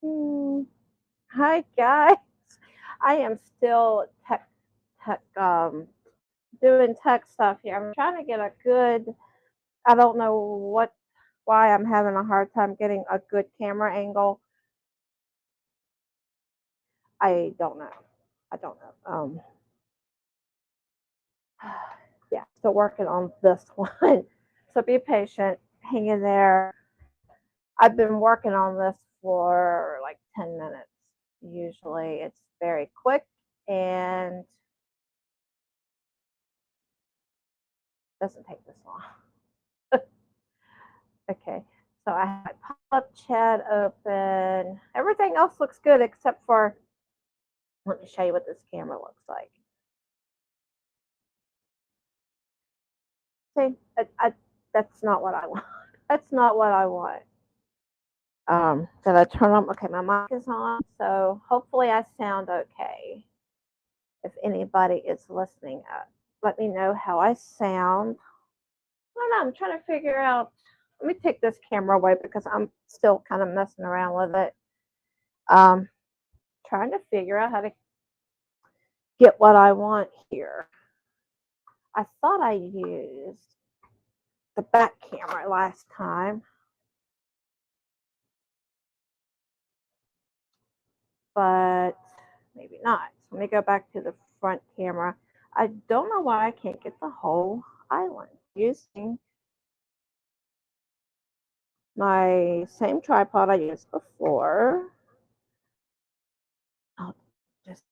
Hmm. Hi guys. I am still tech doing tech stuff here. I'm trying to get a good I don't know why I'm having a hard time getting a good camera angle. I don't know. I don't know. Yeah, still working on this one. So be patient, hang in there. I've been working on this for like 10 minutes. Usually it's very quick and doesn't take this long. Okay, so I have my pop-up chat open. Everything else looks good except for, let me show you what this camera looks like. See, that's not what I want. That's not what I want. Did I turn on? Okay, my mic is on, so hopefully I sound okay. If anybody is listening, let me know how I sound. I don't know. I'm trying to figure out. Let me take this camera away because I'm still kind of messing around with it. Um, Trying to figure out how to get what I want here. I thought I used the back camera last time, but maybe not. So let me go back to the front camera. I don't know why I can't get the whole island using my same tripod I used before. I'll just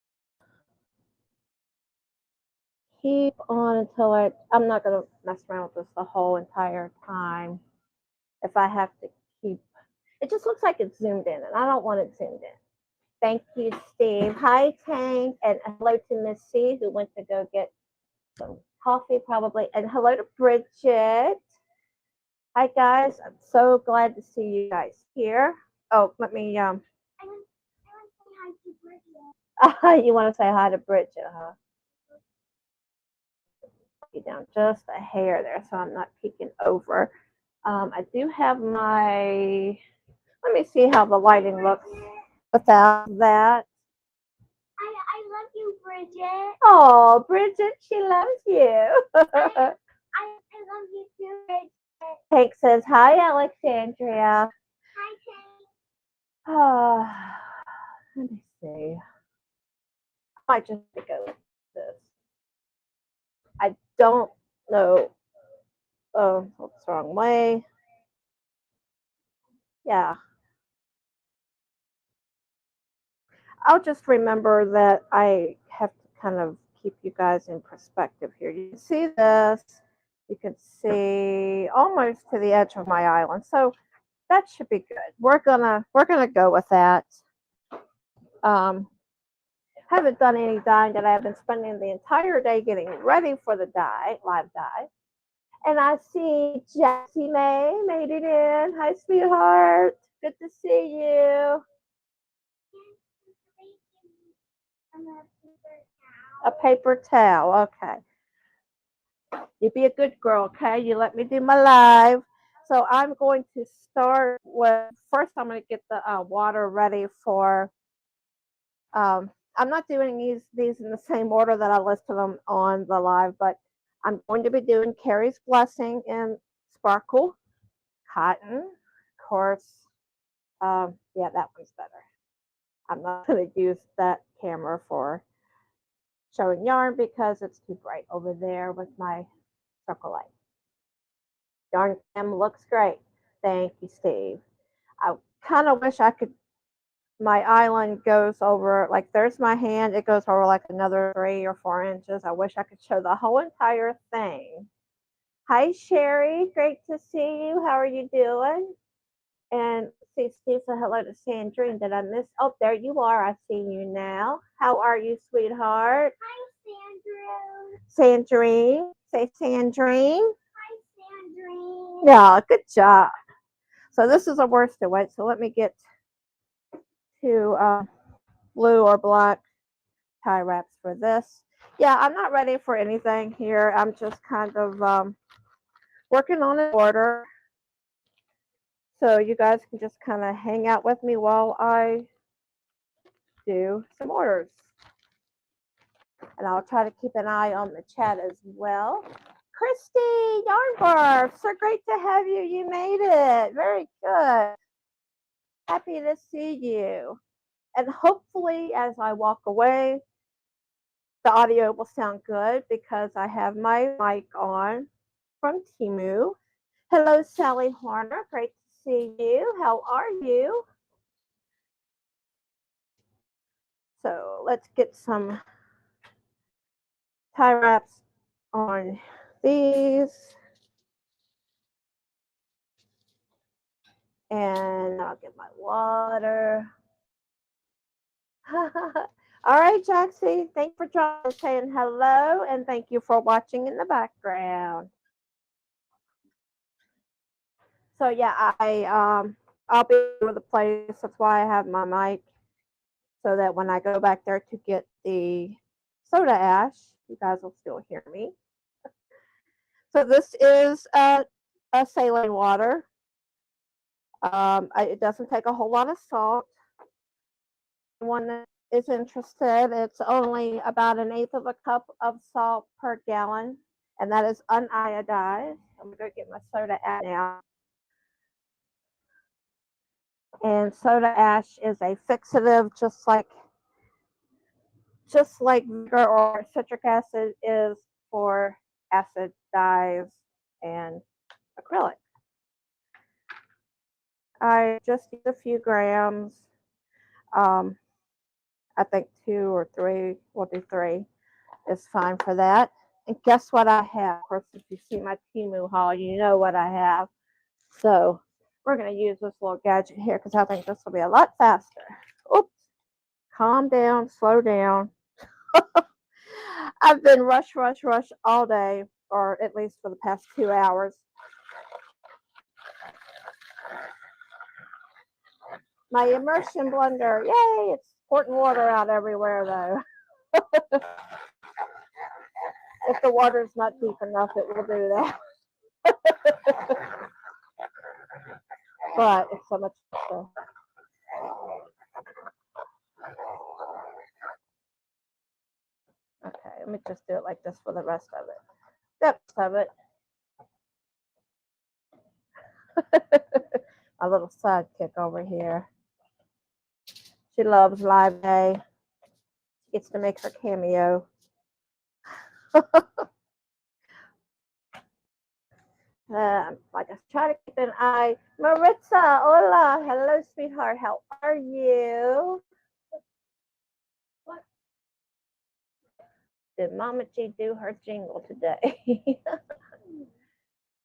keep on until I'm not going to mess around with this the whole entire time. If I have to keep, it just looks like it's zoomed in, and I don't want it zoomed in. Thank you, Steve. Hi, Tank, and hello to Miss C, who went to go get some coffee probably, and hello to Bridget. Hi, guys. I'm so glad to see you guys here. Oh, let me you want to say hi to Bridget, huh? You down just a hair there, so I'm not peeking over. I do have my. Let me see how the lighting looks without that. I love you, Bridget. Oh, Bridget, she loves you. I love you too, Bridget. Hank says, hi, Alexandria. Hi, Hank. Let me see. I might just go with this. I don't know. Oh, what's the wrong way? Yeah. I'll just remember that I have to kind of keep you guys in perspective here. You can see this. You can see almost to the edge of my island. So that should be good. We're gonna go with that. Um, haven't done any dyeing today. I've been spending the entire day getting ready for the live dye. And I see Jessie May made it in. Hi, sweetheart. Good to see you. A paper towel. Okay. You be a good girl, okay? You let me do my live. So I'm going to start with first. I'm going to get the water ready for. I'm not doing these in the same order that I listed them on the live, but I'm going to be doing Keri's Blessing in Sparkle Cotton. Of course, yeah, that one's better. I'm not going to use that camera for showing yarn because it's too bright over there with my circle light. Yarn cam looks great. Thank you, Steve. I kind of wish I could. My island goes over, like, there's my hand. It goes over like another 3 or 4 inches. I wish I could show the whole entire thing. Hi, Sherry. Great to see you. How are you doing? And see, Steve said hello to Sandrine. Did I miss? Oh, there you are. I see you now. How are you, sweetheart? Hi, Sandrine. Sandrine. Say Sandrine. Hi, Sandrine. Yeah, good job. So this is a worsted weight. So let me get to blue or black tie wraps for this. Yeah, I'm not ready for anything here. I'm just kind of working on an order. So you guys can just kind of hang out with me while I do some orders. And I'll try to keep an eye on the chat as well. Christy Yarnbarf, so great to have you. You made it. Very good. Happy to see you. And hopefully, as I walk away, the audio will sound good because I have my mic on from Timu. Hello, Sally Horner. Great to see you. How are you? So let's get some tie wraps on these. And I'll get my water. All right, Jaxie. Thanks for joining, saying hello, and thank you for watching in the background. So yeah, I'll be over the place. That's why I have my mic, so that when I go back there to get the soda ash, you guys will still hear me. So this is a saline water. It doesn't take a whole lot of salt. One that is interested, it's only about 1/8 of a cup of salt per gallon, and that is uniodized. I'm gonna go get my soda ash now. And soda ash is a fixative, just like vinegar or citric acid is for acid dyes and acrylic. I just use a few grams. I think 2 or 3, we'll do 3, is fine for that. And guess what I have? Of course, if you see my Timu haul, you know what I have. So we're going to use this little gadget here because I think this will be a lot faster. Oops. Calm down, slow down. I've been rush all day, or at least for the past 2 hours. My immersion blender, yay, it's squirting water out everywhere though. If the water's not deep enough, it will do that. But it's so much better. Okay, let me just do it like this for the rest of it. Depths of it. My little sidekick over here. She loves Live Day. She gets to make her cameo. Like I try to keep an eye. Maritza, hola, hello, sweetheart. How are you? What? Did Mama G do her jingle today?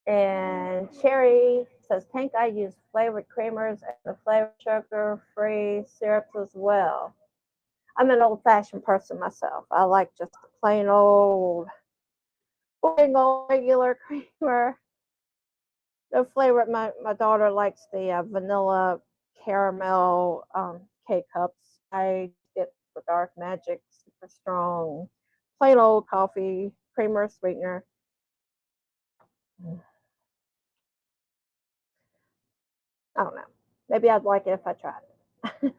And Keri says, Tank, I use flavored creamers and the flavored sugar-free syrups as well. I'm an old-fashioned person myself. I like just the plain old regular creamer. The flavor, my daughter likes the vanilla caramel K-cups. I get the Dark Magic, super strong, plain old coffee, creamer, sweetener. I don't know. Maybe I'd like it if I tried it.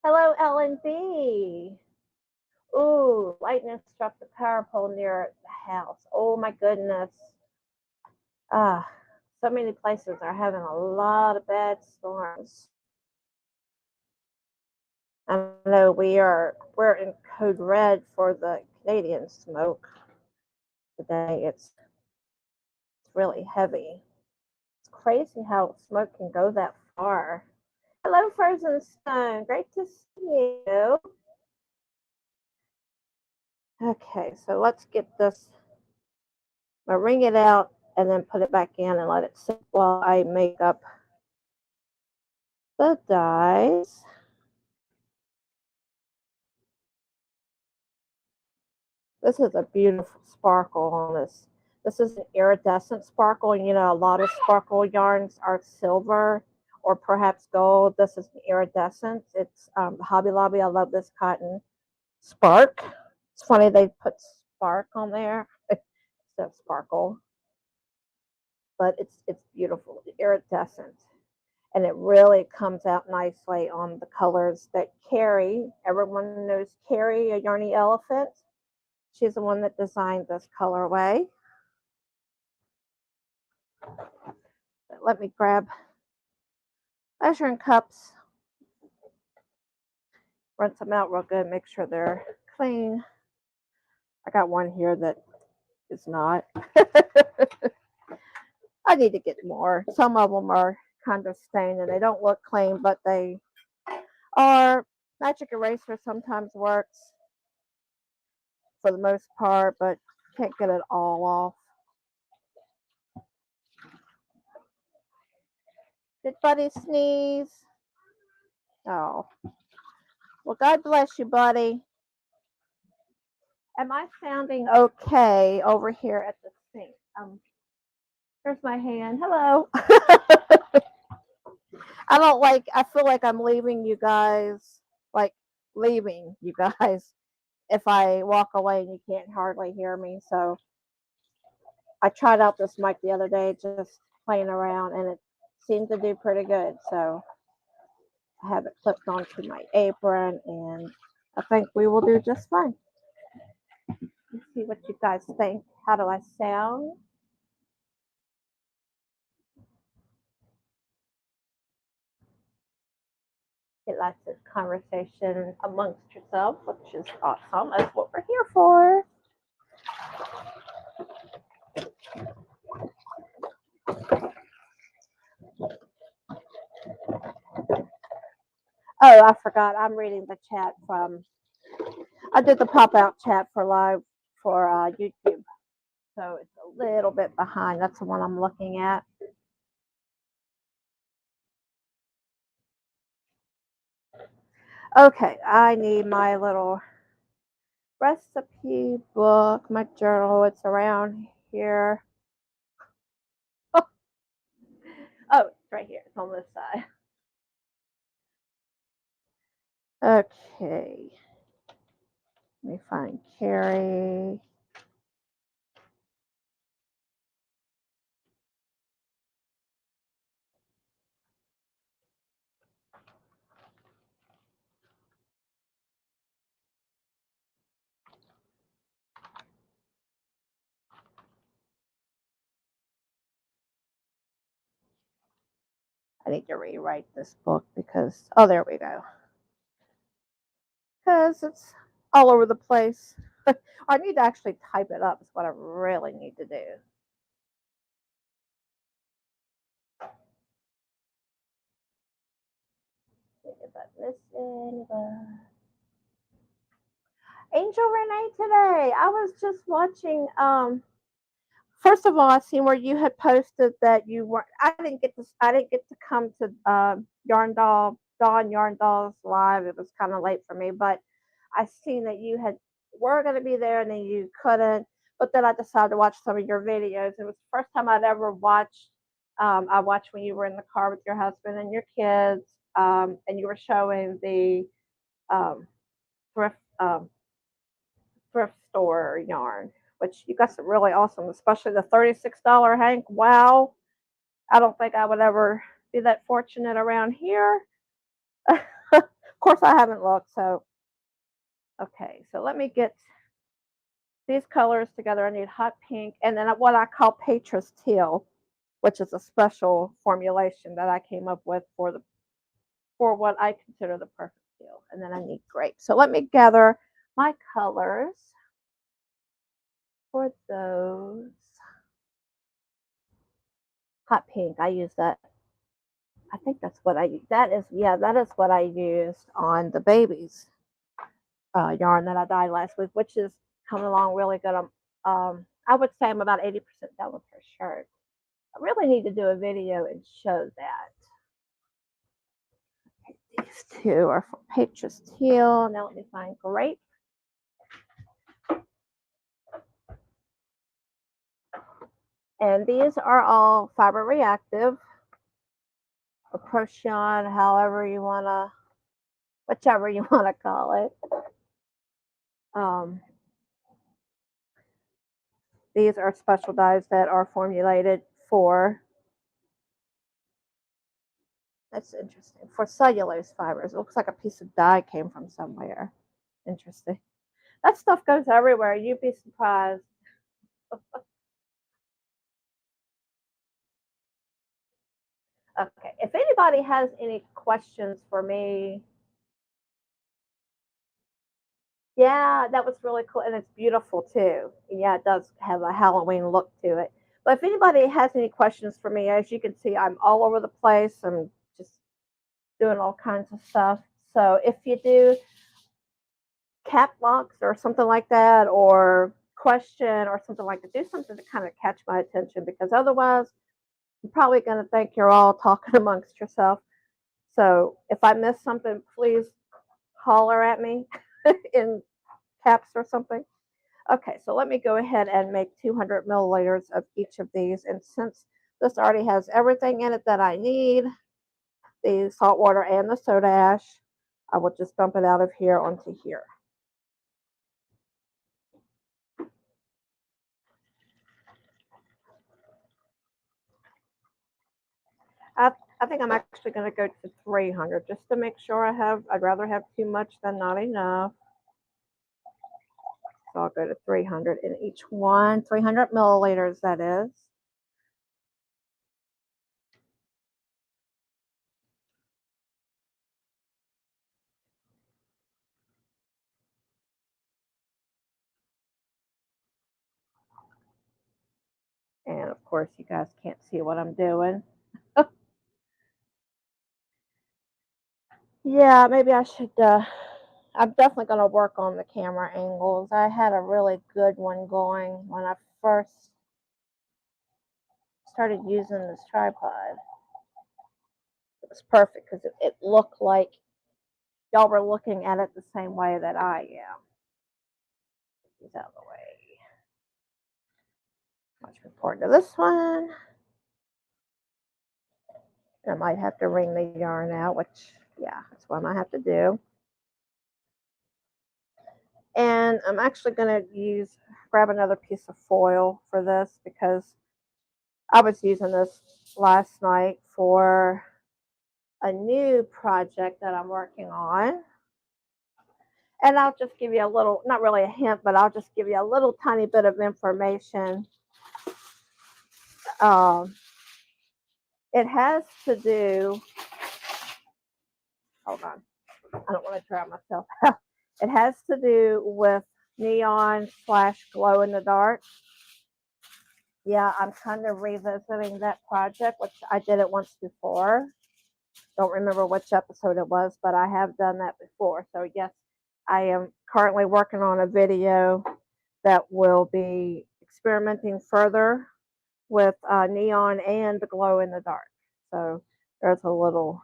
Hello, Ellen B. Ooh, lightning struck the power pole near the house. Oh my goodness. So many places are having a lot of bad storms. I know we're in code red for the Canadian smoke today. It's really heavy. It's crazy how smoke can go that far. Hello, Frozen Stone. Great to see you. Okay, so let's get this. I'm gonna wring it out and then put it back in and let it sit while I make up the dyes. This is a beautiful sparkle on this. This is an iridescent sparkle, and you know, a lot of sparkle yarns are silver or perhaps gold. This is an iridescent. It's Hobby Lobby. I love this cotton. Spark. It's funny they put spark on there instead of sparkle, but it's beautiful, iridescent. and it really comes out nicely on the colors that Keri, everyone knows Keri, a Yarny Elephant. She's the one that designed this colorway. Let me grab measuring cups, rinse them out real good, make sure they're clean. I got one here that is not. I need to get more. Some of them are kind of stained and they don't look clean, but they are. Magic eraser sometimes works for the most part, but can't get it all off. Did Buddy sneeze? Oh. Well, God bless you, Buddy. Am I sounding okay over here at the sink? There's my hand. Hello. I feel like I'm leaving you guys, like leaving you guys if I walk away and you can't hardly hear me. So I tried out this mic the other day, just playing around, and it seemed to do pretty good. So I have it clipped onto my apron, and I think we will do just fine. Let's see what you guys think. How do I sound? Get lots of conversation amongst yourself, which is awesome. That's what we're here for. Oh, I forgot. I'm reading the chat from. I did the pop out chat for live for YouTube, so it's a little bit behind. That's the one I'm looking at. Okay, I need my little recipe book, my journal. It's around here. Oh, it's right here. It's on this side. Okay. Let me find Keri. I need to rewrite this book because, oh, there we go. Because it's all over the place. I need to actually type it up, is what I really need to do. If I listen, Angel Renee today. I was just watching. First of all, I seen where you had posted that you were. I didn't get to. I didn't get to come to Yarn Doll's live. It was kind of late for me, but I seen that you had were going to be there and then you couldn't. But then I decided to watch some of your videos. It was the first time I'd ever watched. I watched when you were in the car with your husband and your kids, and you were showing the um, thrift thrift store yarn, which you got some really awesome, especially the $36 Hank. Wow. I don't think I would ever be that fortunate around here. Of course, I haven't looked. So, okay. So let me get these colors together. I need hot pink and then what I call Patras teal, which is a special formulation that I came up with for what I consider the perfect teal. And then I need grape. So let me gather my colors for those. Hot pink. I use that. I think that's what that is what I used on the babies yarn that I dyed last week, which is coming along really good. I would say I'm about 80% done with her shirt. I really need to do a video and show that. Okay, these two are from Patras Teal. Now let me find grape. And these are all fiber reactive or Procyon, however you want to, whichever you want to call it. These are special dyes that are formulated for That's interesting. For cellulose fibers, it looks like a piece of dye came from somewhere. Interesting. That stuff goes everywhere. You'd be surprised. Okay. If anybody has any questions for me, yeah, that was really cool. And it's beautiful too. Yeah, it does have a Halloween look to it. But if anybody has any questions for me, as you can see, I'm all over the place. I'm just doing all kinds of stuff. So if you do cat locks or something like that, or question or something like that, do something to kind of catch my attention because otherwise, you're probably going to think you're all talking amongst yourself. So if I miss something, please holler at me in caps or something. Okay, so let me go ahead and make 200 milliliters of each of these. And since this already has everything in it that I need, the salt water and the soda ash, I will just dump it out of here onto here. I, I think I'm actually going to go to 300 just to make sure I'd rather have too much than not enough. So I'll go to 300 in each one, 300 milliliters, that is. And of course, you guys can't see what I'm doing. Yeah, maybe I should. I'm definitely going to work on the camera angles. I had a really good one going when I first started using this tripod. It was perfect because it looked like y'all were looking at it the same way that I am. Get these out of the way. Much important to this one. I might have to wring the yarn out, which, yeah, that's what I might have to do. And I'm actually going to grab another piece of foil for this because I was using this last night for a new project that I'm working on. And I'll just give you a little, not really a hint, but I'll just give you a little tiny bit of information. Um, it has to do, hold on, I don't want to drown myself out. It has to do with neon / glow in the dark. Yeah, I'm kind of revisiting that project, which I did it once before. Don't remember which episode it was, but I have done that before. So yes, I am currently working on a video that will be experimenting further with neon and the glow in the dark. So there's a little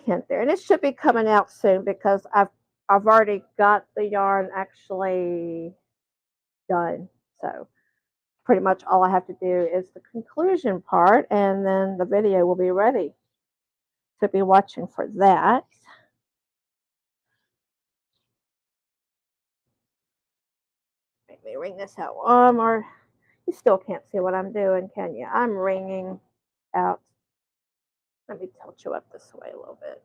hint there, and it should be coming out soon because I've already got the yarn actually done. So pretty much all I have to do is the conclusion part, and then the video will be ready to be watching for that. Let me wring this out one more. You still can't see what I'm doing, can you? I'm wringing out. Let me tilt you up this way a little bit.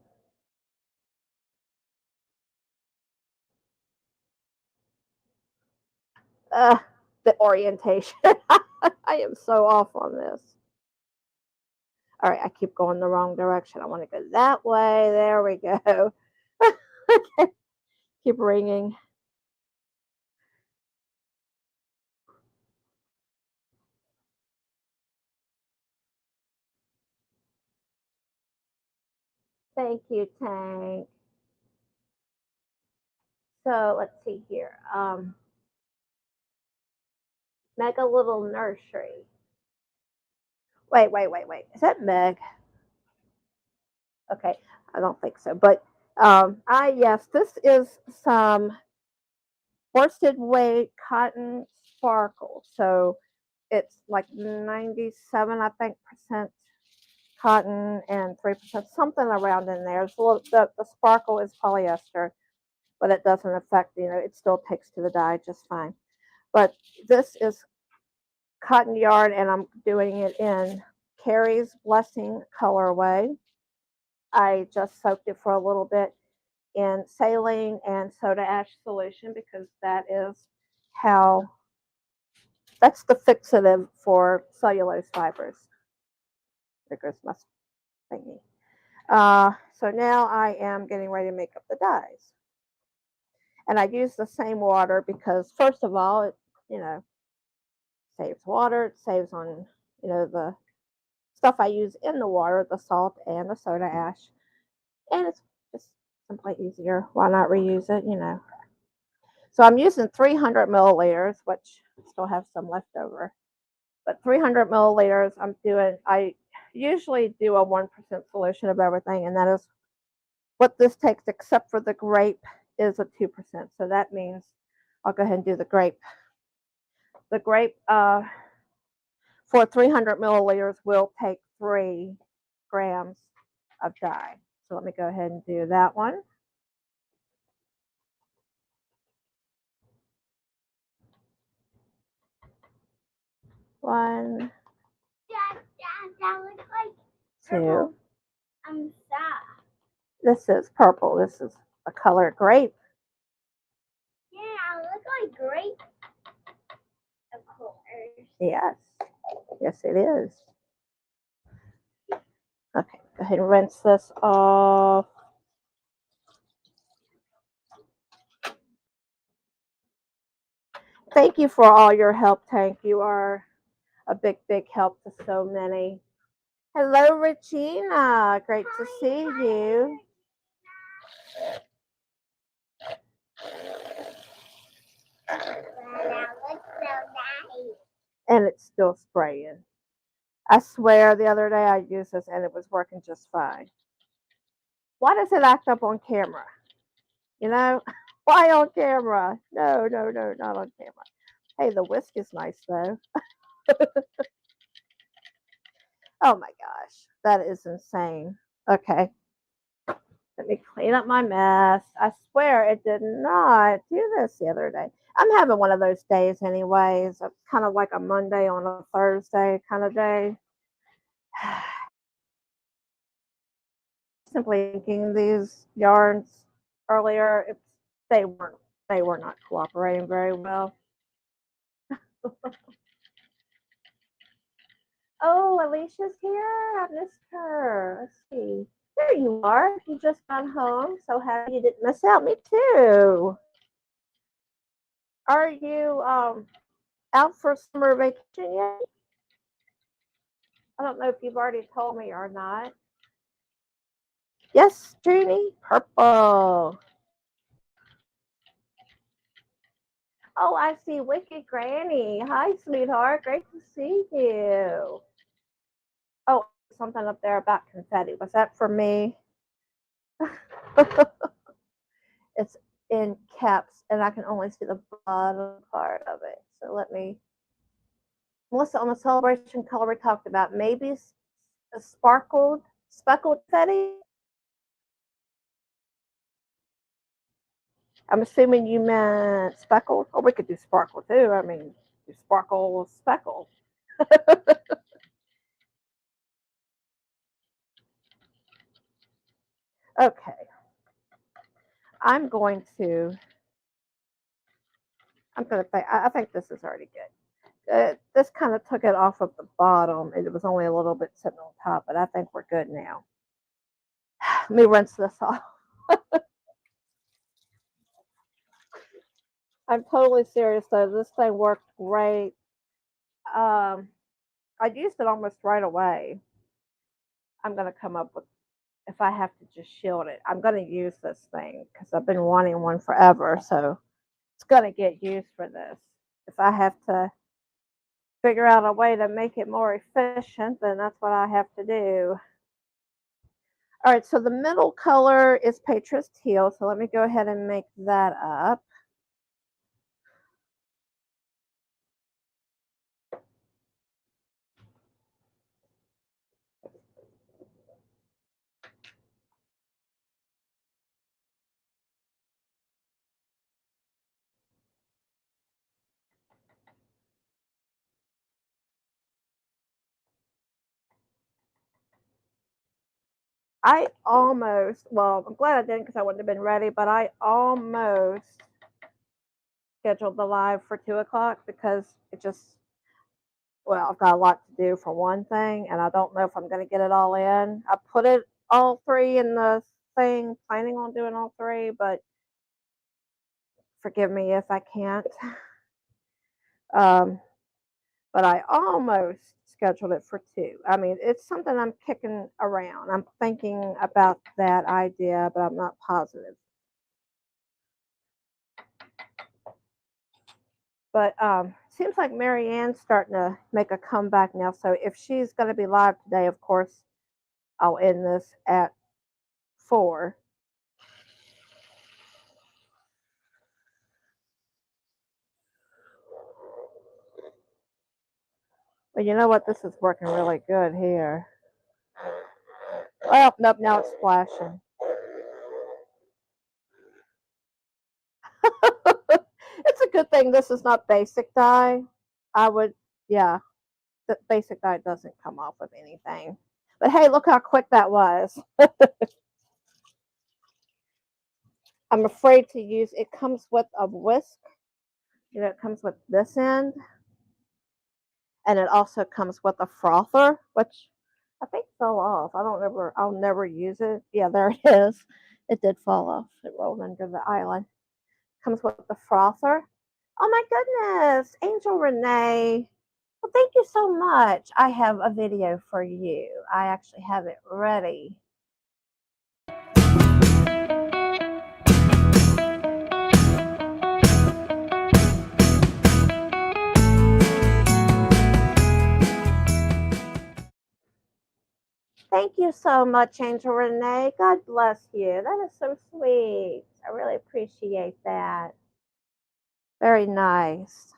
The orientation. I am so off on this. All right, I keep going the wrong direction. I want to go that way. There we go. Okay, keep ringing. Thank you, Tank. So let's see here. Mega Little Nursery. Wait. Is that Meg? Okay, I don't think so. But yes, this is some worsted weight cotton sparkle. So it's like 97, I think, percent cotton and 3% something around in there. It's a little, the sparkle is polyester, but it doesn't affect, it still takes to the dye just fine. But this is cotton yarn, and I'm doing it in Keri's Blessing colorway. I just soaked it for a little bit in saline and soda ash solution because how that's the fixative for cellulose fibers. There goes my thingy. So now I am getting ready to make up the dyes. And I use the same water because, first of all, it, you know, saves water. It saves on, the stuff I use in the water, the salt and the soda ash. And it's just simply easier. Why not reuse it? So I'm using 300 milliliters, which I still have some left over. But 300 milliliters, I usually do a 1% solution of everything, and that is what this takes, except for the grape is a 2%. So that means I'll go ahead and do the grape. The grape for 300 milliliters will take 3 grams of dye. So let me go ahead and do that one. One, That looks like two. I'm sad. This is purple. This is a color grape. Yeah, I look like grape. Of course. Yes. Yes, it is. Okay, go ahead and rinse this off. Thank you for all your help, Tank. You are a big, big help to so many. Hello, Regina. Great to see you. That looks so nice. And it's still spraying. I swear the other day I used this and it was working just fine. Why does it act up on camera? Why on camera? No, no, no, not on camera. Hey, the whisk is nice though. Oh my gosh, that is insane. Okay, let me clean up my mess. I swear it did not do this the other day. I'm having one of those days, anyways. It's kind of like a Monday on a Thursday kind of day. Simply thinking these yarns earlier, they were not cooperating very well. Oh, Alicia's here. I missed her. Let's see. There you are. You just got home. So happy you didn't miss out. Me too. Are you out for summer vacation yet? I don't know if you've already told me or not. Yes, Junie. Purple. Oh, I see Wicked Granny. Hi, sweetheart. Great to see you. Oh, something up there about confetti. Was that for me? It's in caps, and I can only see the bottom part of it. So let me. Melissa, on the celebration color we talked about, maybe a speckled confetti. I'm assuming you meant speckled. Or we could do sparkle too. I mean, do sparkle with speckle. Okay. I'm going to. I think this is already good. This kind of took it off of the bottom. It was only a little bit sitting on top, but I think we're good now. Let me rinse this off. I'm totally serious though. This thing worked great. I used it almost right away. I'm gonna come up with if I have to just shield it. I'm gonna use this thing because I've been wanting one forever. So it's gonna get used for this. If I have to figure out a way to make it more efficient, then that's what I have to do. All right, so the middle color is Patriots Teal. So let me go ahead and make that up. I almost, well, I'm glad I didn't because I wouldn't have been ready, but I almost scheduled the live for 2 o'clock because it just, well, I've got a lot to do for one thing, and I don't know if I'm going to get it all in. I put it all three in the thing, planning on doing all three, but forgive me if I can't. Um, but I almost scheduled it for 2. I mean, it's something I'm kicking around. I'm thinking about that idea, but I'm not positive. But seems like Marianne's starting to make a comeback now. So if she's going to be live today, of course, I'll end this at 4. But you know what? This is working really good here. Well, nope, now it's splashing. It's a good thing this is not basic dye. I would, yeah, the basic dye doesn't come off with anything. But hey, look how quick that was. I'm afraid to use, it comes with a whisk. You know, it comes with this end. And it also comes with a frother, which I think fell off. I'll never use it. Yeah, there it is. It did fall off. It rolled under the island. Comes with the frother. Oh my goodness, Angel Renee. Well, thank you so much. I have a video for you. I actually have it ready. Thank you so much, Angel Renee. God bless you. That is so sweet. I really appreciate that. Very nice.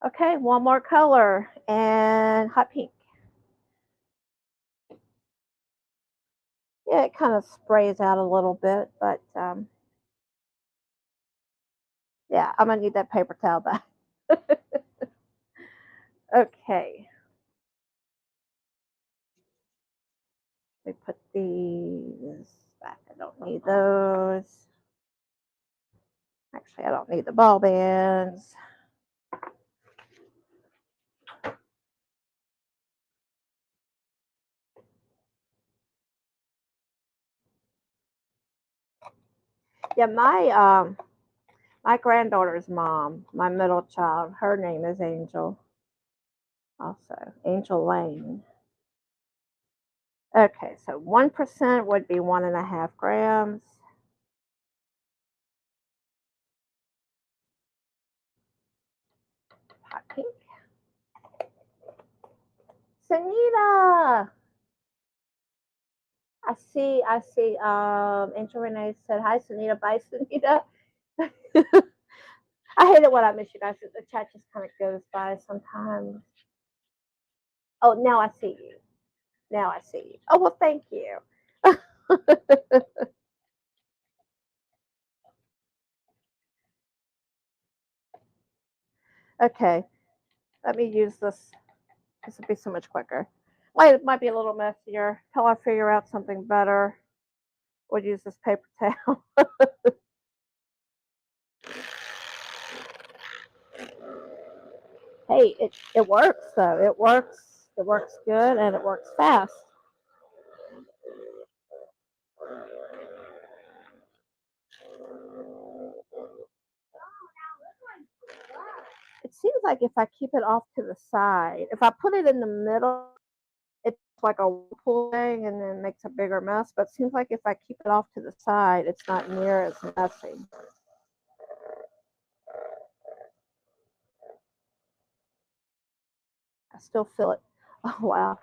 Okay, one more color and hot pink. Yeah, it kind of sprays out a little bit, but yeah, I'm gonna need that paper towel back. Okay, we put these back. I don't need those. Actually, I don't need the ball bearings. Yeah, my granddaughter's mom, my middle child, her name is Angel. Also, Angel Lane. Okay, so 1% would be 1.5 grams. Hot pink. Sunita! I see. Angel Renee said, hi, Sunita. Bye, Sunita. I hate it when I miss you guys. The chat just kind of goes by sometimes. Oh, now I see you. Now I see you. Oh, well, thank you. Okay, let me use this. This would be so much quicker. It might be a little messier. Till I figure out something better, we'll use this paper towel. Hey, it works though. It works. It works good and it works fast. It seems like if I keep it off to the side, if I put it in the middle, it's like a whirlpool thing and then makes a bigger mess. But it seems like if I keep it off to the side, it's not near as messy. I still feel it. Oh, wow.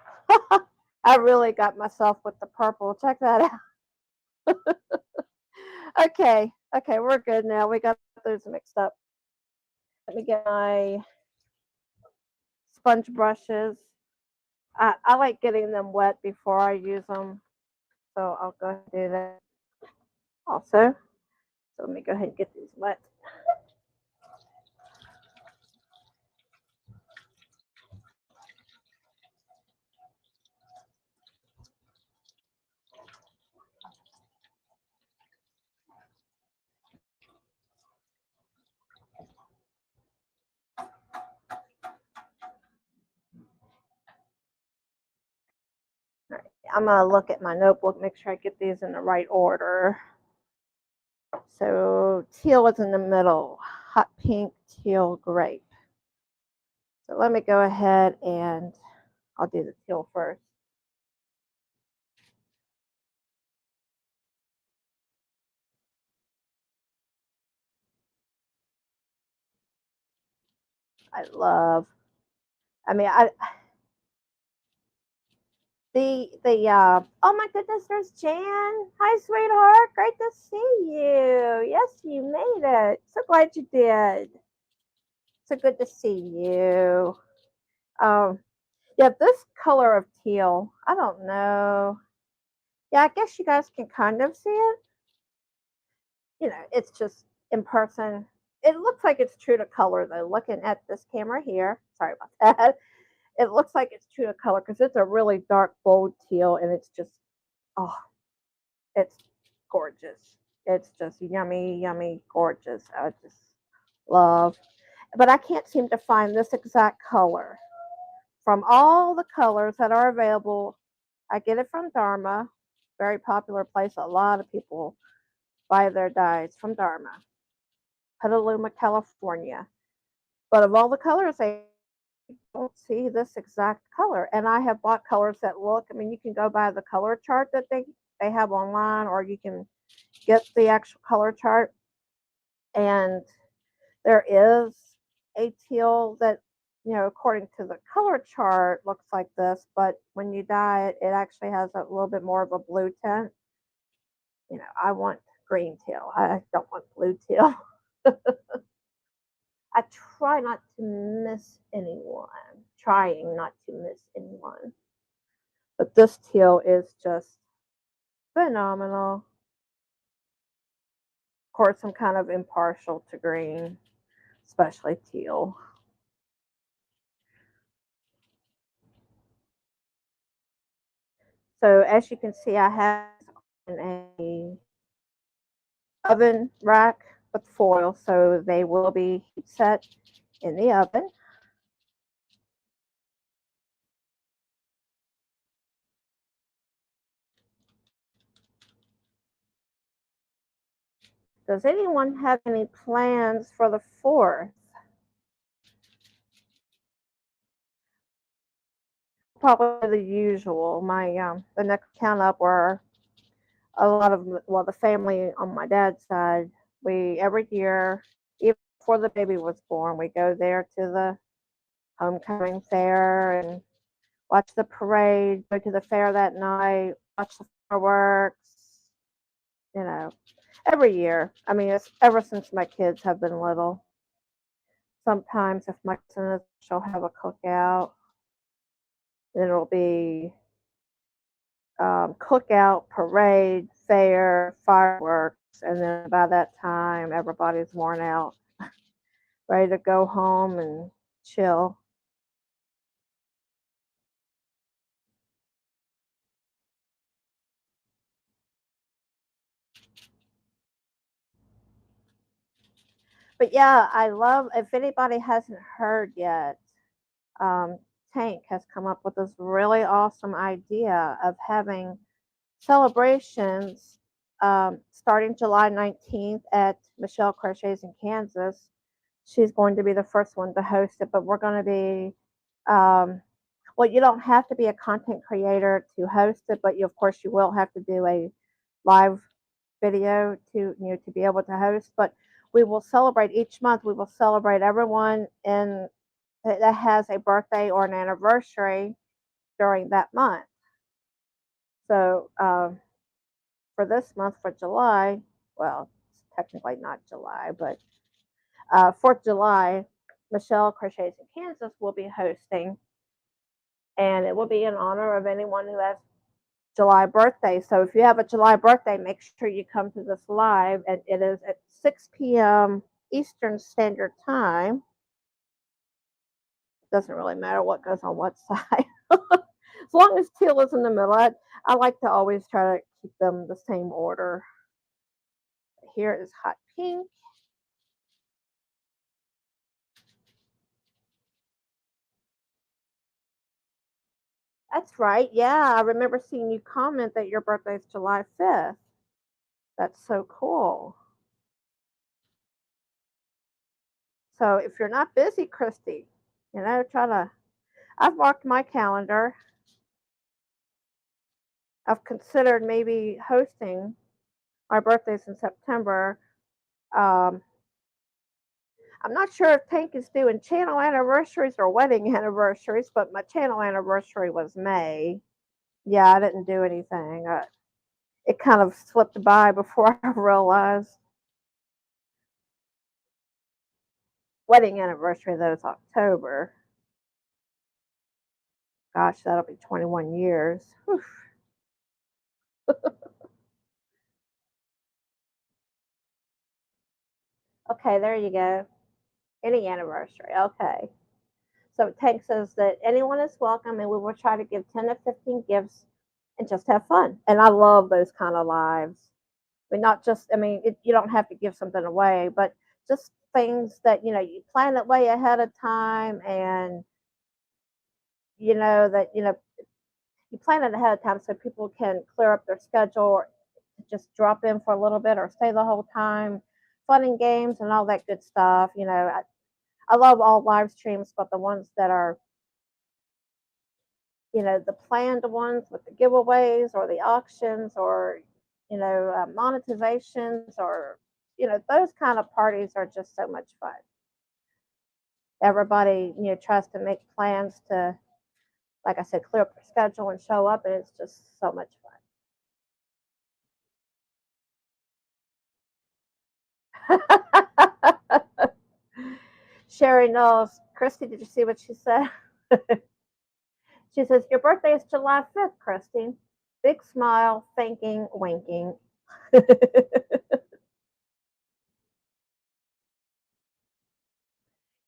I really got myself with the purple. Check that out. Okay. Okay, we're good now. We got those mixed up. Let me get my sponge brushes. I like getting them wet before I use them. So I'll go ahead and do that also. So let me go ahead and get these wet. I'm going to look at my notebook, make sure I get these in the right order. So teal is in the middle, hot pink, teal, grape. So let me go ahead and I'll do the teal first. I love, I mean, I, oh my goodness, there's Jan. Hi, sweetheart. Great to see you. Yes, you made it. So glad you did. So good to see you. Um, yeah, this color of teal, I don't know. Yeah, I guess you guys can kind of see it. You know, it's just in person. It looks like it's true to color though. Looking at this camera here, sorry about that. It looks like it's true to color because it's a really dark, bold teal, and it's just, oh, it's gorgeous. It's just yummy, yummy, gorgeous. I just love. But I can't seem to find this exact color. From all the colors that are available, I get it from Dharma, very popular place. A lot of people buy their dyes from Dharma, Petaluma, California. But of all the colors, I don't see this exact color. And I have bought colors that look, I mean, you can go by the color chart that they have online, or you can get the actual color chart. And there is a teal that, you know, according to the color chart, looks like this, but when you dye it, it actually has a little bit more of a blue tint. You know, I want green teal. I don't want blue teal. I try not to miss anyone, trying not to miss anyone. But this teal is just phenomenal. Of course, I'm kind of impartial to green, especially teal. So as you can see, I have a oven rack with foil, so they will be heat set in the oven. Does anyone have any plans for the 4th? Probably the usual. My the next count up were a lot of, well, the family on my dad's side. We every year, even before the baby was born, we go there to the homecoming fair and watch the parade, go to the fair that night, watch the fireworks, you know, every year. I mean, it's ever since my kids have been little. Sometimes if my son is, she'll have a cookout. Then it'll be cookout, parade, fair, fireworks, and then by that time, everybody's worn out, ready to go home and chill. But yeah, I love, if anybody hasn't heard yet, um, Tank has come up with this really awesome idea of having celebrations starting July 19th at Michelle Crochets in Kansas. She's going to be the first one to host it, but we're going to be, well, you don't have to be a content creator to host it, but you, of course, you will have to do a live video to, you know, to be able to host. But we will celebrate each month. We will celebrate everyone in that has a birthday or an anniversary during that month. So for this month, for July, well, it's technically not July, but 4th of July, Michelle Crochets in Kansas will be hosting, and it will be in honor of anyone who has July birthday. So if you have a July birthday, make sure you come to this live, and it is at 6 p.m. Eastern Standard Time. Doesn't really matter what goes on what side. As long as teal is in the middle, I like to always try to keep them the same order. Here is hot pink. That's right. Yeah, I remember seeing you comment that your birthday is July 5th. That's so cool. So if you're not busy, Christy, try to. I've marked my calendar. I've considered maybe hosting my birthday's in September. Um, I'm not sure if Tank is doing channel anniversaries or wedding anniversaries, but my channel anniversary was May. Yeah, I didn't do anything. It kind of slipped by before I realized. Wedding anniversary, though, is October. Gosh, that'll be 21 years. Whew. Okay, there you go. Any anniversary. Okay. So Tank says that anyone is welcome and we will try to give 10 to 15 gifts and just have fun. And I love those kind of lives. I mean, not just, I mean, you don't have to give something away, but just things that, you plan it way ahead of time and, that, you plan it ahead of time so people can clear up their schedule or just drop in for a little bit or stay the whole time. Fun and games and all that good stuff. I love all live streams, but the ones that are, the planned ones with the giveaways or the auctions or, monetizations or, those kind of parties are just so much fun. Everybody, tries to make plans to, like I said, clear up their schedule and show up, and it's just so much fun. Sherry knows. Christy, did you see what she said? She says, your birthday is July 5th, Christy. Big smile, thinking, winking.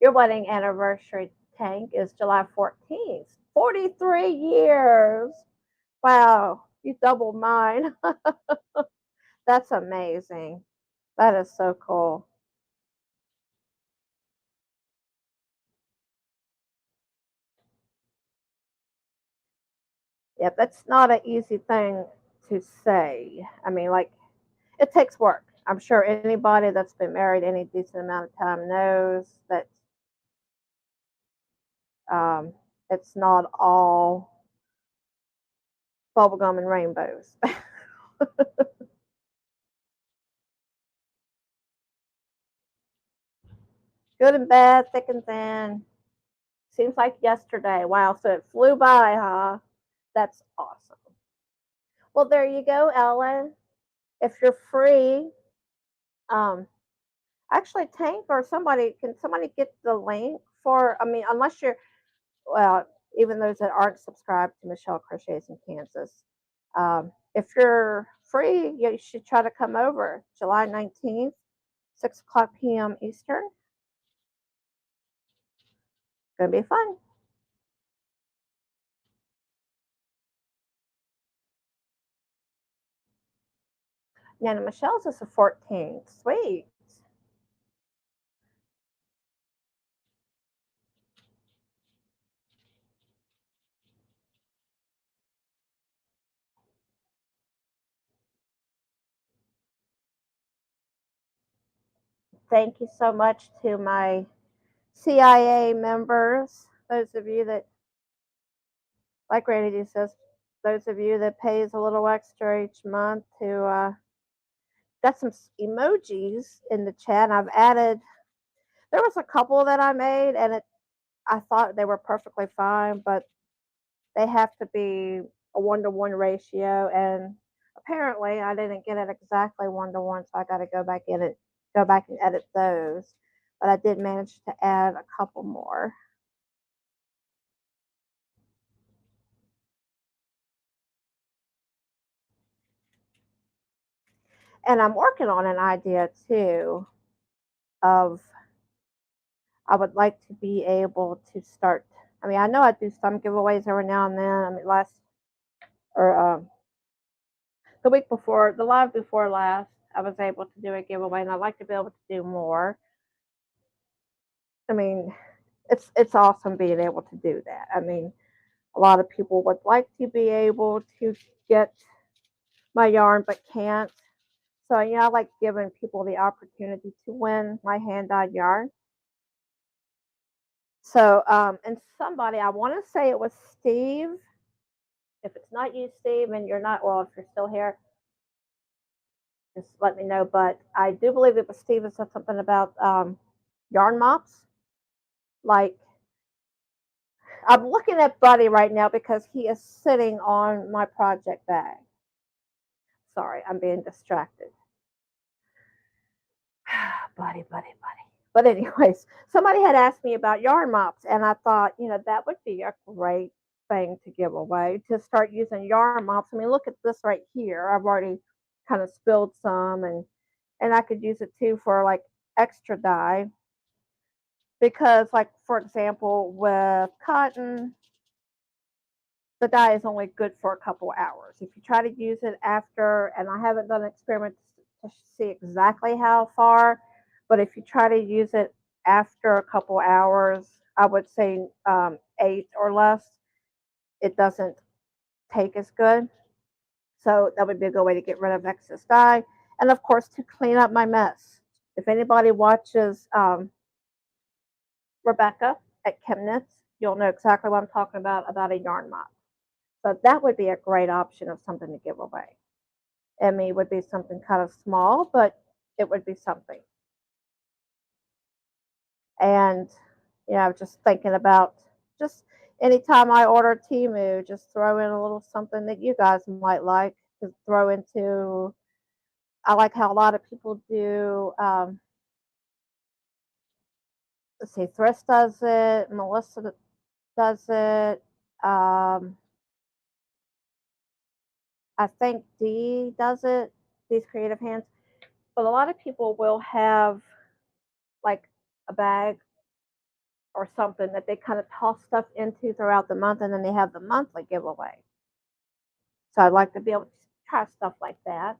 Your wedding anniversary, Tank, is July 14th. 43 years. Wow, you doubled mine. That's amazing. That is so cool. Yeah, that's not an easy thing to say. I mean, like, it takes work. I'm sure anybody that's been married any decent amount of time knows that um, it's not all bubblegum and rainbows. Good and bad, thick and thin. Seems like yesterday. Wow, so it flew by, huh? That's awesome. Well, there you go, Ellen. If you're free, um, actually, Tank or somebody, can somebody get the link for? I mean, unless you're, well, even those that aren't subscribed to Michelle Crochets in Kansas, if you're free, you should try to come over July 19th, 6 o'clock p.m. Eastern. Gonna be fun. Nana Michelle's is the 14th. Sweet. Thank you so much to my CIA members, those of you that, like Randy says, those of you that pays a little extra each month to got some emojis in the chat. I've added. There was a couple that I made, and I thought they were perfectly fine, but they have to be a 1-to-1 ratio, and apparently I didn't get it exactly 1-to-1, so I got to go back and edit those. But I did manage to add a couple more. And I'm working on an idea too of I would like to be able to start. I mean, I know I do some giveaways every now and then. I mean, or the week before, the live before last, I was able to do a giveaway, and I'd like to be able to do more. I mean, it's awesome being able to do that. I mean, A lot of people would like to be able to get my yarn but can't. So, I like giving people the opportunity to win my hand dyed yarn. So, and somebody, I want to say it was Steve. If it's not you, Steve, and you're not, well, if you're still here, just let me know. But I do believe it was Steve that said something about yarn mops. Like, I'm looking at Buddy right now because he is sitting on my project bag. Sorry, I'm being distracted. Buddy, buddy, buddy. But anyways, somebody had asked me about yarn mops, and I thought, that would be a great thing to give away to start using yarn mops. I mean, look at this right here. I've already kind of spilled some, and I could use it too for like extra dye because, like for example, with cotton, the dye is only good for a couple hours. If you try to use it after, and I haven't done experiments to see exactly how far, but if you try to use it after a couple hours, I would say 8 or less, it doesn't take as good. So that would be a good way to get rid of excess dye. And of course, to clean up my mess. If anybody watches Rebecca at Chemnitz, you'll know exactly what I'm talking about a yarn mop. So that would be a great option of something to give away. I mean, it would be something kind of small, but it would be something. And I was just thinking about just anytime I order Timu, just throw in a little something that you guys might like to throw into. I like how a lot of people do. Let's see, Thrift does it, Melissa does it. I think Dee does it. These creative hands, but a lot of people will have like a bag or something that they kind of toss stuff into throughout the month, and then they have the monthly giveaway. So I'd like to be able to try stuff like that.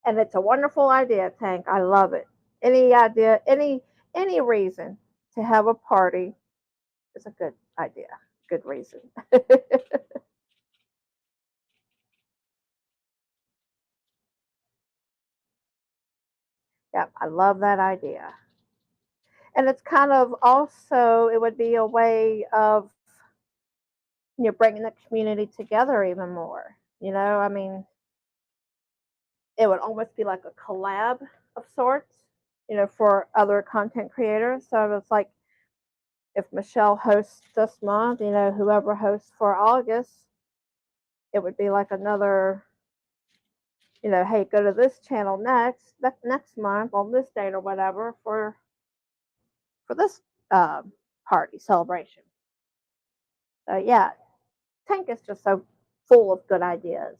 And it's a wonderful idea, Tank. I love it. Any idea, any reason to have a party is a good idea. Good reason. Yeah, I love that idea. And it's kind of also it would be a way of bringing the community together even more. I mean, it would almost be like a collab of sorts, for other content creators. So it's like if Michelle hosts this month, whoever hosts for August, it would be like another, hey, go to this channel next month on this date or whatever for this party celebration. So yeah, Tank is just so full of good ideas.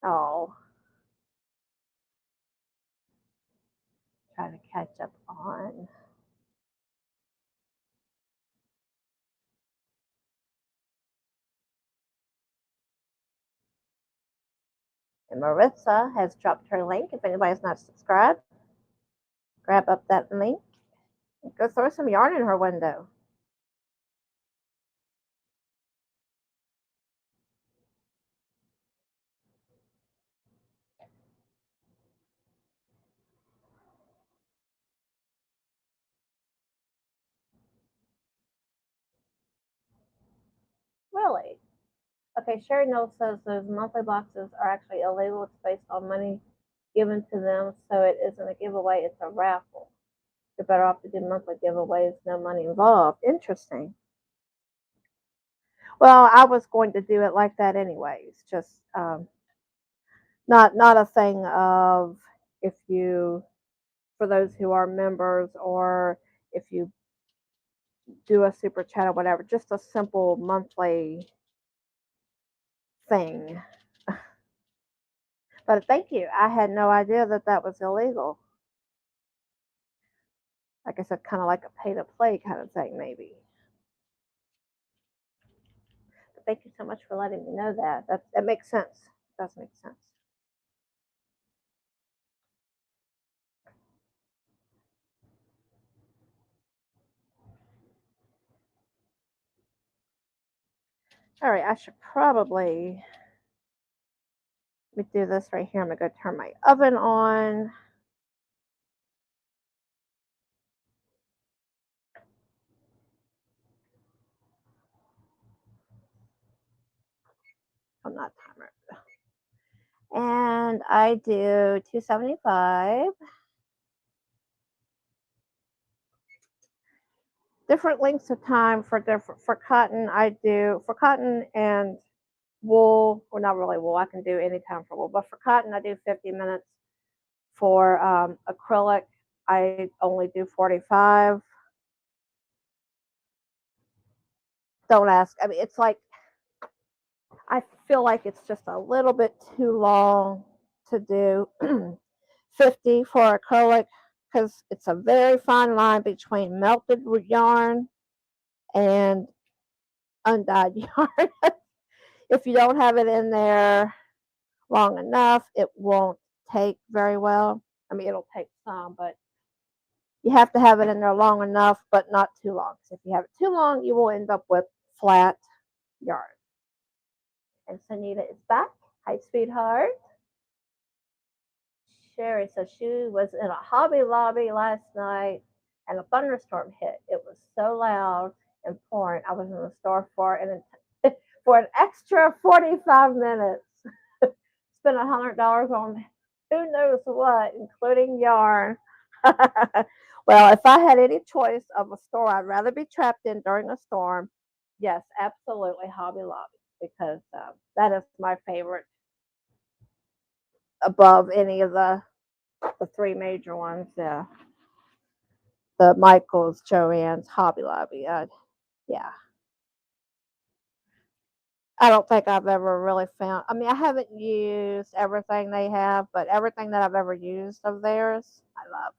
Oh, trying to catch up on. And Maritza has dropped her link. If anybody's not subscribed, grab up that link and go throw some yarn in her window. Really? Okay, Sherry Knowles says those monthly boxes are actually illegal. It's based on money given to them, so it isn't a giveaway, it's a raffle. You're better off to do monthly giveaways, no money involved. Interesting. Well, I was going to do it like that anyways. Just not a thing of if you for those who are members or if you do a super chat or whatever, just a simple monthly thing. But thank you. I had no idea that that was illegal. Like I said, kind of like a pay to play kind of thing, maybe. But thank you so much for letting me know that. That makes sense. does make sense. All right, I should probably, let me do this right here. I'm going to go turn my oven on. I'm not timer. And I do 275. Different lengths of time for cotton. I do for cotton and wool, well, not really wool. I can do any time for wool, but for cotton, I do 50 minutes. For acrylic, I only do 45. Don't ask. I mean, it's like, I feel like it's just a little bit too long to do 50 for acrylic because it's a very fine line between melted yarn and undyed yarn. If you don't have it in there long enough, it won't take very well. I mean, it'll take some, but you have to have it in there long enough, but not too long. So if you have it too long, you will end up with flat yarn. And Sunita is back. Hi, sweetheart. Sherry says she was in a Hobby Lobby last night and a thunderstorm hit. It was so loud and pouring. I was in the store for an extra 45 minutes. Spent $100 on who knows what, including yarn. Well, if I had any choice of a store I'd rather be trapped in during a storm, yes, absolutely Hobby Lobby, because that is my favorite above any of the three major ones. Yeah, the Michaels, Joann's, Hobby Lobby. Yeah, I don't think I've ever really found. I mean, I haven't used everything they have, but everything that I've ever used of theirs, I love.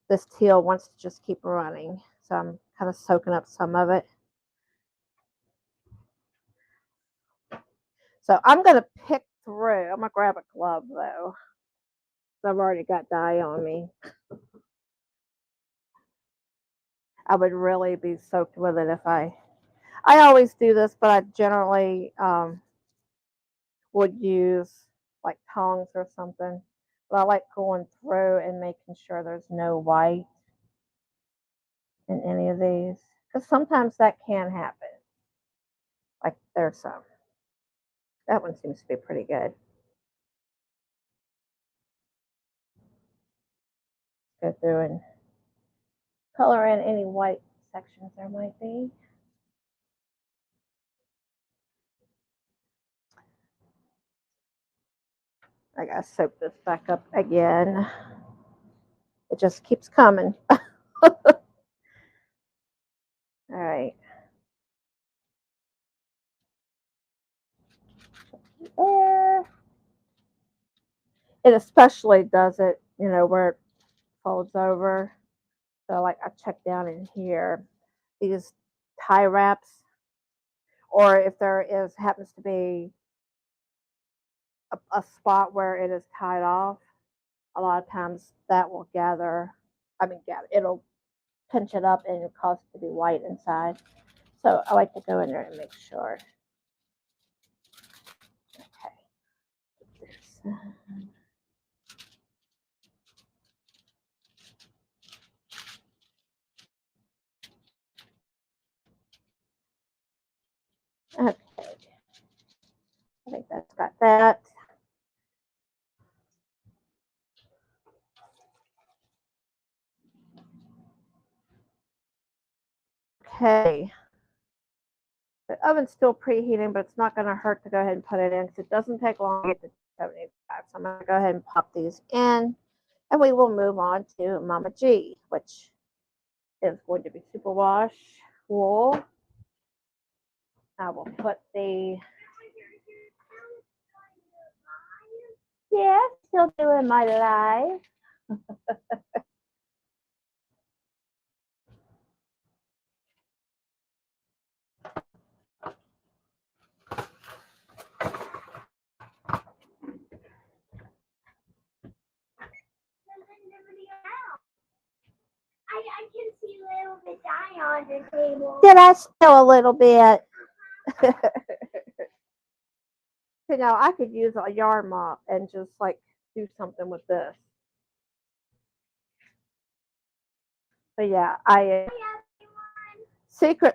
This teal wants to just keep running, so I'm kind of soaking up some of it. So I'm gonna pick through. I'm gonna grab a glove though. I've already got dye on me. I would really be soaked with it if I always do this, but I generally would use like tongs or something. But I like going through and making sure there's no white in any of these, because sometimes that can happen. Like there's some. That one seems to be pretty good. Go through and color in any white sections there might be. I gotta soak this back up again. It just keeps coming. All right. There. It especially does it, where it folds over. So like I check down in here, these tie wraps, or if there happens to be a spot where it is tied off, a lot of times that will it'll pinch it up and cause it to be white inside. So I like to go in there and make sure. Okay. Okay. I think that's got that. Okay. The oven's still preheating, but it's not going to hurt to go ahead and put it in because it doesn't take long to get to 75. So I'm going to go ahead and pop these in, and we will move on to Mama G, which is going to be superwash wool. I will put the, yeah, still doing my live. the table. Did I spill a little bit? You know, I could use a yard mop and just like do something with this. But yeah, I secretly,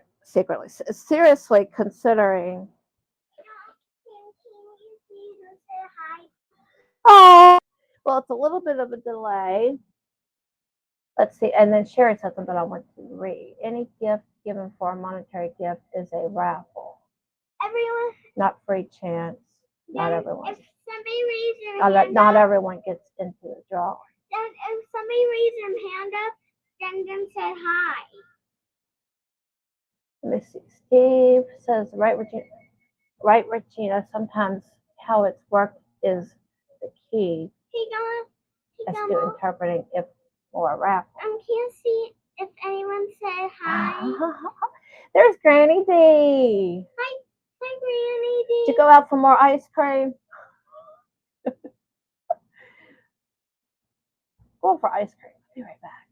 seriously considering. Can you please say hi? Oh, well, it's a little bit of a delay. Let's see, and then Sherry said something I want to read. Any gift given for a monetary gift is a raffle, Everyone. not free chance. Not Then everyone. if somebody raise their hand Not up, everyone gets into the drawing. then if somebody raise their hand up, then say hi. Let me see. Steve says, right, Regina. Sometimes how it's worked is the key Hey, as to Grandma. interpreting if for a raffle. Can't see if anyone said hi. There's Granny D. Hi, Granny D. Did you go out for more ice cream? Going for ice cream. I'll be right back.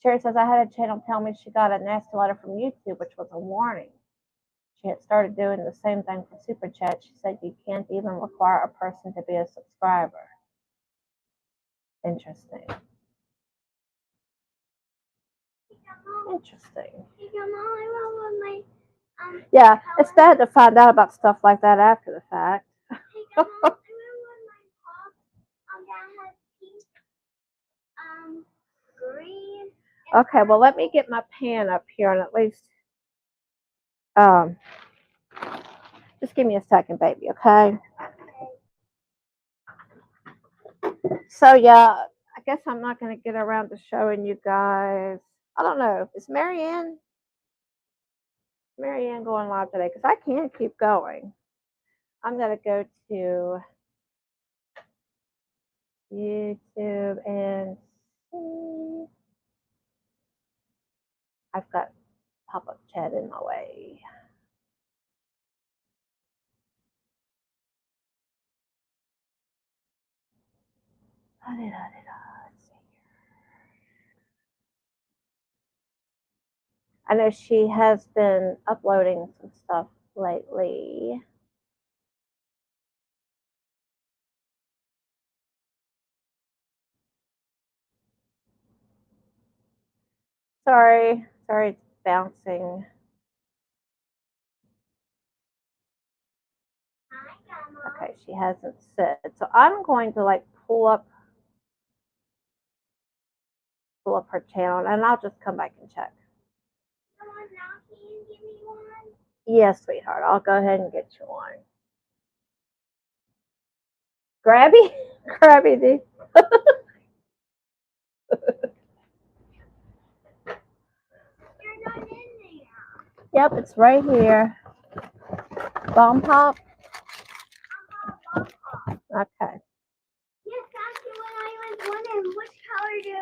Sherry says, I had a channel tell me she got a nasty letter from YouTube, which was a warning. She had started doing the same thing for Super Chat. She said you can't even require a person to be a subscriber. Interesting. Interesting. Hey, Grandma, I want my Yeah, it's bad to find out about stuff like that after the fact. Hey, Grandma, I want my pop. That has pink, green. Okay, well, let me get my pan up here and at least, just give me a second, baby, okay? So, yeah, I guess I'm not going to get around to showing you guys. I don't know. Is Marianne going live today? Because I can't keep going. I'm going to go to YouTube and see. I've got pop-up chat in my way. Let's see here. I know she has been uploading some stuff lately. Sorry, it's bouncing. Hi, Grandma. Okay, she hasn't said. So I'm going to like pull up her channel and I'll just come back and check. Grandma, now can you give me one? Yes, sweetheart. I'll go ahead and get you one. Grabby? Grabby D. You're not in there. Yep, it's right here. Bomb pop? Okay. Yes, actually, when I was wondering which color did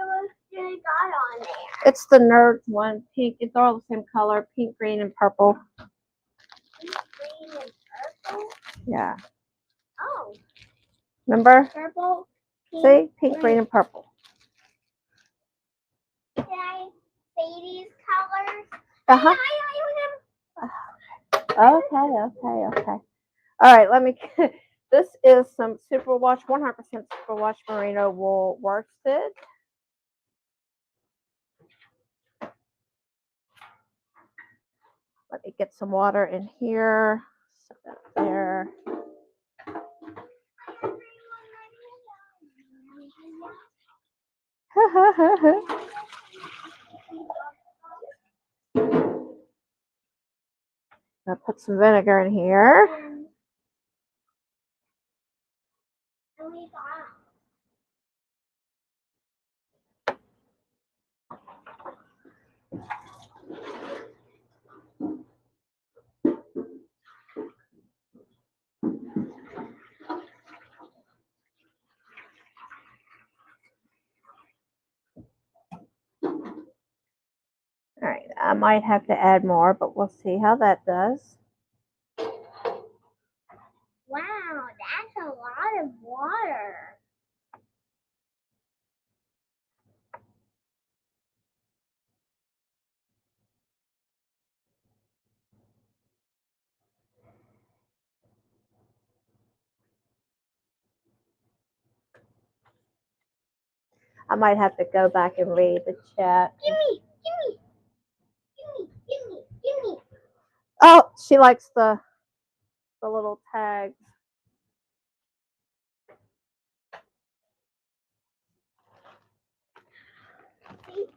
it got on there. It's the Nerds one. Pink. It's all the same color. Pink, green, and purple. Pink, green, and purple. Yeah. Oh, Remember? purple. See? Pink, green, and purple. Can I say these colors? Uh-huh. Okay. All right, let me. This is some Superwash, 100% Superwash Merino wool worsted. Let me get some water in here. Set that there. I'll put some vinegar in here. All right, I might have to add more, but we'll see how that does. Wow, that's a lot of water. I might have to go back and read the chat. Gimme, gimme, gimme, gimme, gimme. Oh, she likes the little tags. See, this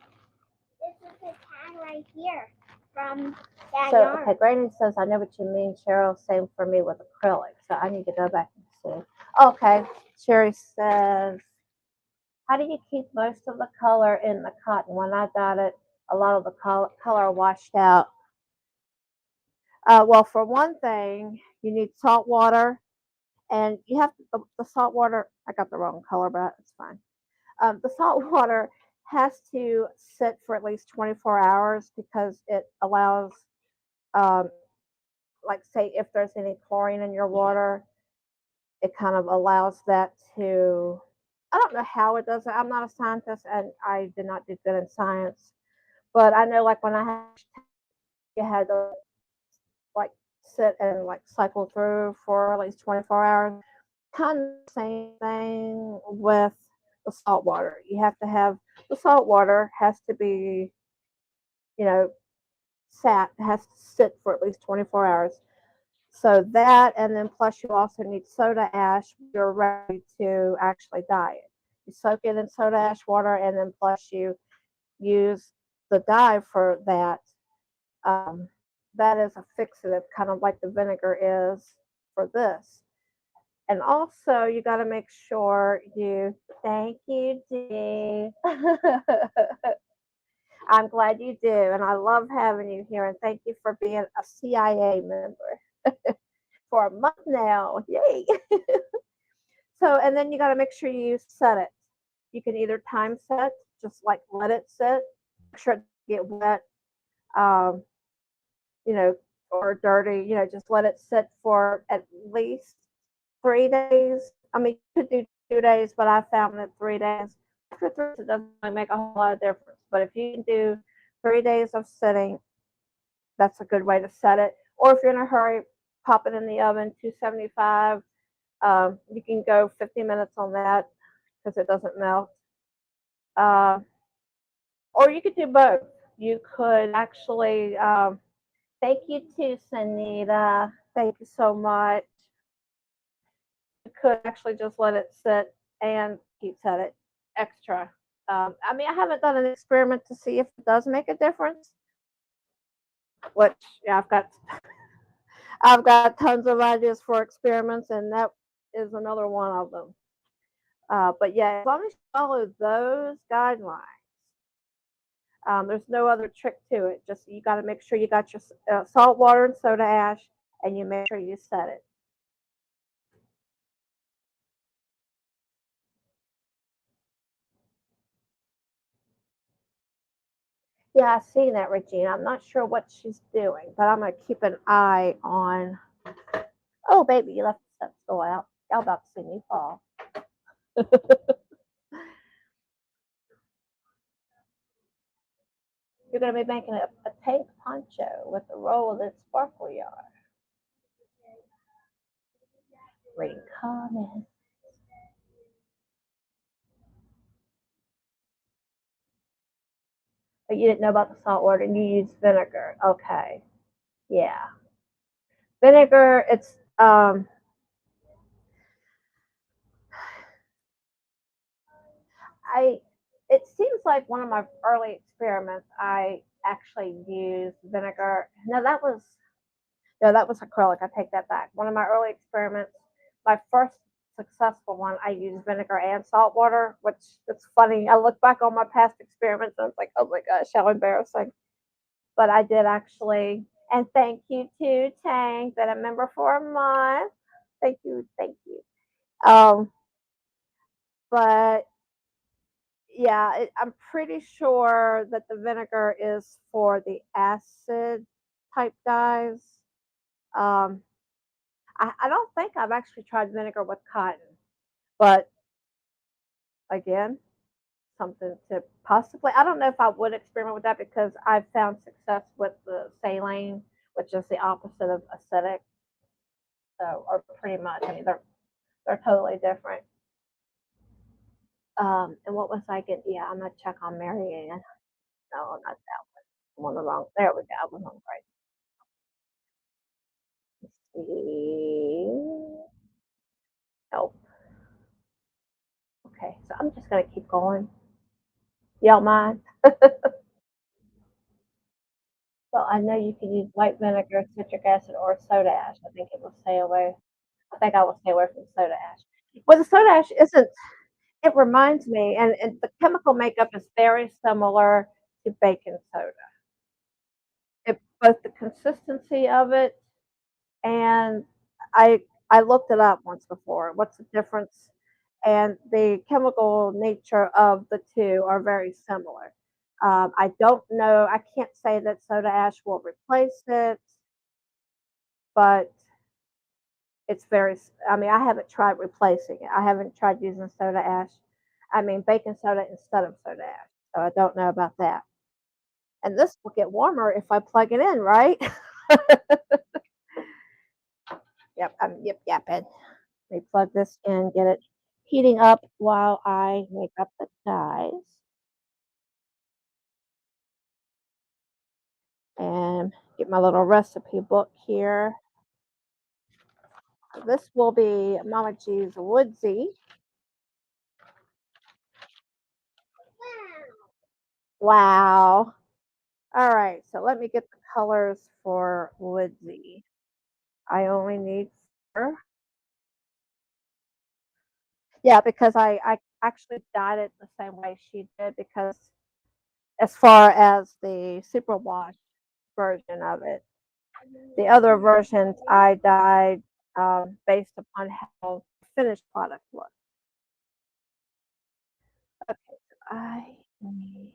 is a tag right here from that So, yarn. okay, Granny says, I know what you mean, Cheryl. Same for me with acrylic. So I need to go back and see. Okay, Sherry says, how do you keep most of the color in the cotton? When I got it, a lot of the color washed out. Well, for one thing, you need salt water, and you have the salt water. I got the wrong color, but it's fine. The salt water has to sit for at least 24 hours because it allows, um, like, say, if there's any chlorine in your water, it kind of allows that to. I don't know how it does it. I'm not a scientist, and I did not do good in science, but I know, like, when I had, you had to like sit and like cycle through for at least 24 hours. Kind of the same thing with the salt water. You have to have the salt water has to be, you know, has to sit for at least 24 hours. So that, and then plus you also need soda ash. You're ready to actually dye it. You soak it in soda ash water, and then plus you use the dye for that. Um, that is a fixative, kind of like the vinegar is for this. And also, you got to make sure you. Thank you, Dee. I'm glad you do, and I love having you here. And thank you for being a CIA member for a month now. Yay! So, and then you got to make sure you set it. You can either time set, just like let it sit, make sure it doesn't get wet, um, you know, or dirty. Just let it sit for at least 3 days. I mean, you could do 2 days, but I found that 3 days. After 3 days, it doesn't really make a whole lot of difference. But if you can do 3 days of sitting, that's a good way to set it. Or if you're in a hurry, pop it in the oven, 275. You can go 50 minutes on that because it doesn't melt. Uh, or you could do both. You could actually, thank you too, Sanita. Thank you so much. You could actually just let it sit and keep set it extra. I mean, I haven't done an experiment to see if it does make a difference. Which, yeah, I've got tons of ideas for experiments, and that is another one of them. But yeah, as long as you follow those guidelines, there's no other trick to it. Just you got to make sure you got your salt water and soda ash, and you make sure you set it. Yeah, I see that, Regina. I'm not sure what she's doing, but I'm gonna keep an eye on. Oh, baby, you left the step stool out. Y'all about to see me fall. You're gonna be making a tank poncho with a roll of this sparkly yarn. Reading comments. Oh, you didn't know about the salt water, and you use vinegar. Okay, yeah, vinegar. I. It seems like one of my early experiments. I actually used vinegar. No, that was acrylic. I take that back. One of my early experiments, my first successful one, I used vinegar and salt water, which it's funny. I look back on my past experiments and it's like, oh my gosh, how embarrassing. But I did actually, and thank you to Tang, been a member for a month. Thank you, thank you. But yeah, I'm pretty sure that the vinegar is for the acid type dyes. Um, I don't think I've actually tried vinegar with cotton, but again, something to possibly. I don't know if I would experiment with that because I've found success with the saline, which is the opposite of acidic. So, or pretty much. I mean, they're totally different. And what was I getting? Yeah, I'm gonna check on Marianne. No, not that one. I'm on the wrong. There we go. I was on the right. See. Nope. Okay, so I'm just gonna keep going. Y'all mind? Well, I know you can use white vinegar, citric acid, or soda ash. I think it will stay away. I think I will stay away from soda ash. Well, the soda ash isn't. It reminds me, and the chemical makeup is very similar to baking soda. Both the consistency of it and I looked it up once before. What's the difference? And the chemical nature of the two are very similar. I don't know. I can't say that soda ash will replace it, but it's very. I mean, I haven't tried replacing it. I haven't tried using soda ash. I mean, baking soda instead of soda ash. So I don't know about that. And this will get warmer if I plug it in, right? Yep, I'm yip yapping. Let me plug this in, get it heating up while I make up the dyes. And get my little recipe book here. This will be Mama G's Woodsie. Wow. All right, so let me get the colors for Woodsie. I only need 4. Yeah, because I actually dyed it the same way she did because as far as the super wash version of it. The other versions I dyed based upon how the finished product was. Okay, so I need,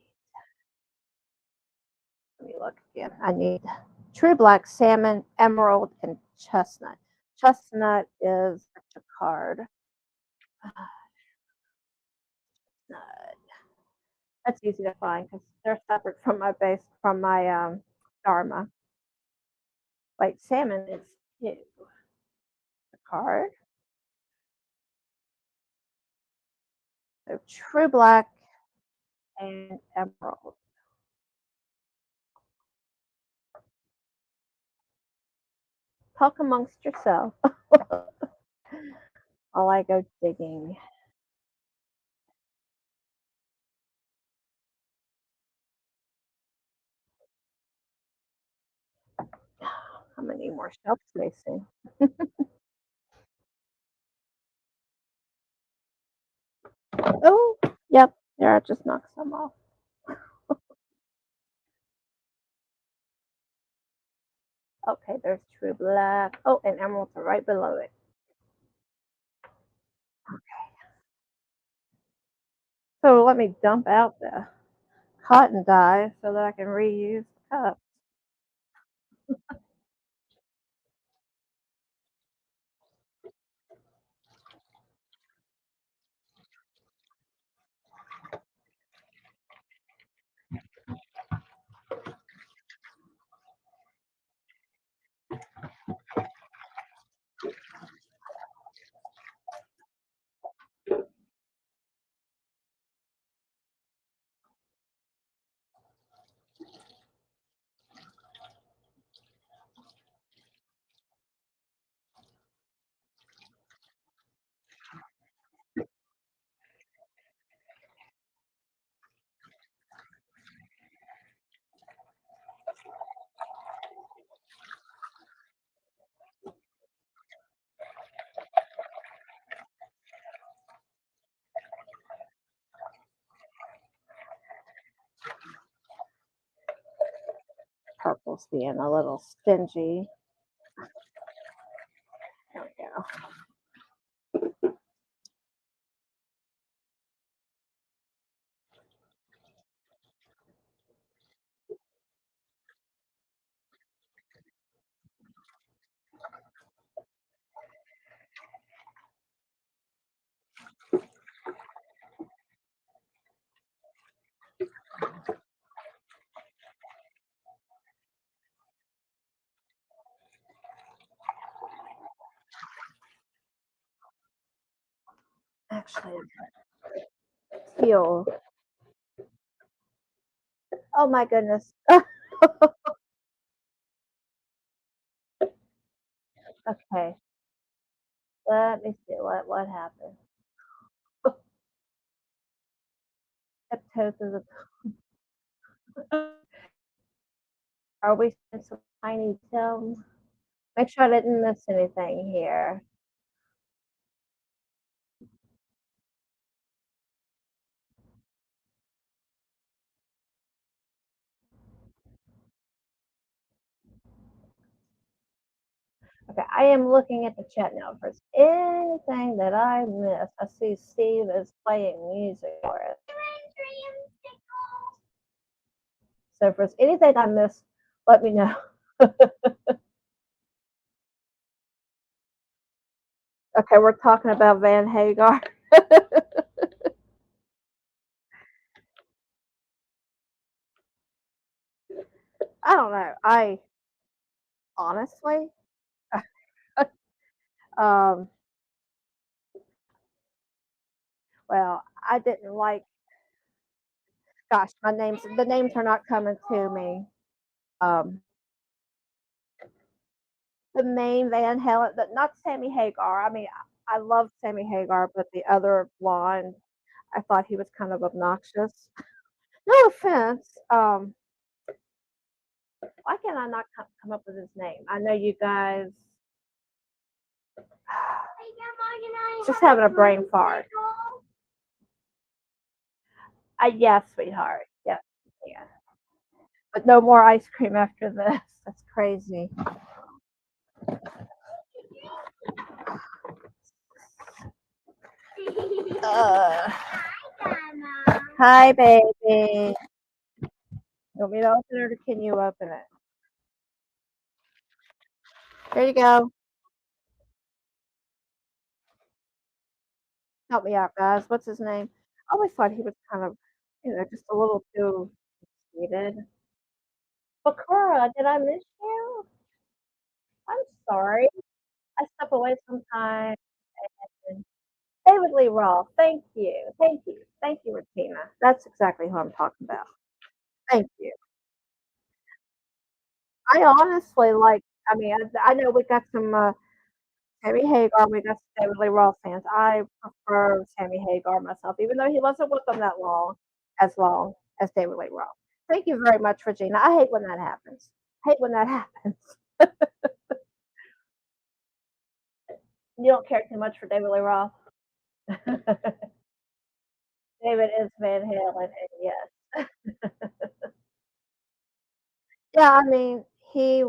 let me look again. I need true black, salmon, emerald, and chestnut. Chestnut is a card. That's easy to find because they're separate from my base, from my Dharma. Wait, salmon is two. The card. So true black and emerald. Talk amongst yourself while I go digging. I'm gonna need more shelf spacing. Oh, yep. There, I just knocked some off. Okay, there's true black. Oh, and emeralds are right below it. So let me dump out the cotton dye so that I can reuse the cup. Purple's being a little stingy. There we go. Actually, fuel. Oh my goodness. Okay, let me see what happened. Tiptoe through the. Are we seeing some tiny town? Make sure I didn't miss anything here. Okay, I am looking at the chat now. If there's anything that I missed, I see Steve is playing music for us. So if there's anything I missed, let me know. Okay, we're talking about Van Hagar. I don't know. I honestly, um, well, I didn't like. Gosh, the names are not coming to me. Um, the main Van Halen, not Sammy Hagar. I mean, I love Sammy Hagar, but the other blonde, I thought he was kind of obnoxious. No offense. Why can I not come up with his name? I know you guys just having a brain fart. Yes, sweetheart. Yes, yeah. But no more ice cream after this. That's crazy. Uh, hi, baby. You want me to open it or can you open it? There you go. Help me out, guys. What's his name? I always thought he was kind of, just a little too heated. Bakura, did I miss you? I'm sorry. I step away sometimes. And David Lee Roth, thank you. Thank you. Thank you, Regina. That's exactly who I'm talking about. Thank you. I honestly like, I mean, I know we got some Sammy Hagar, we got some David Lee Roth fans. I prefer Sammy Hagar myself, even though he wasn't with them that long as David Lee Roth. Thank you very much, Regina. I hate when that happens. Hate when that happens. You don't care too much for David Lee Roth. David is Van Halen, and yes. Yeah, I mean, he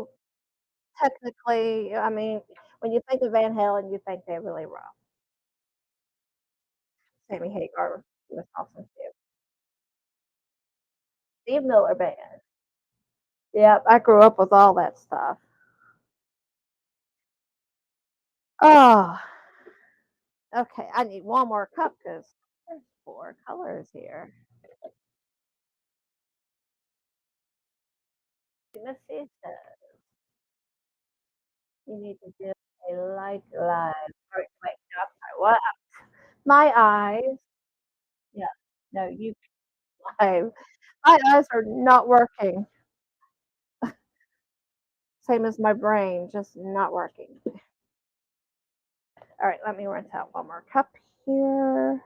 technically, I mean, when you think of Van Halen, you think David Lee Roth. Sammy Hagar was awesome too. Steve Miller Band. Yep, I grew up with all that stuff. Oh, okay. I need one more cup because there's 4 colors here. Let's see. You need to do a like live. Wait, wait, no, I'm sorry. What? My eyes. Yeah. No, you live. My eyes are not working. Same as my brain, just not working. All right, let me rinse out one more cup here.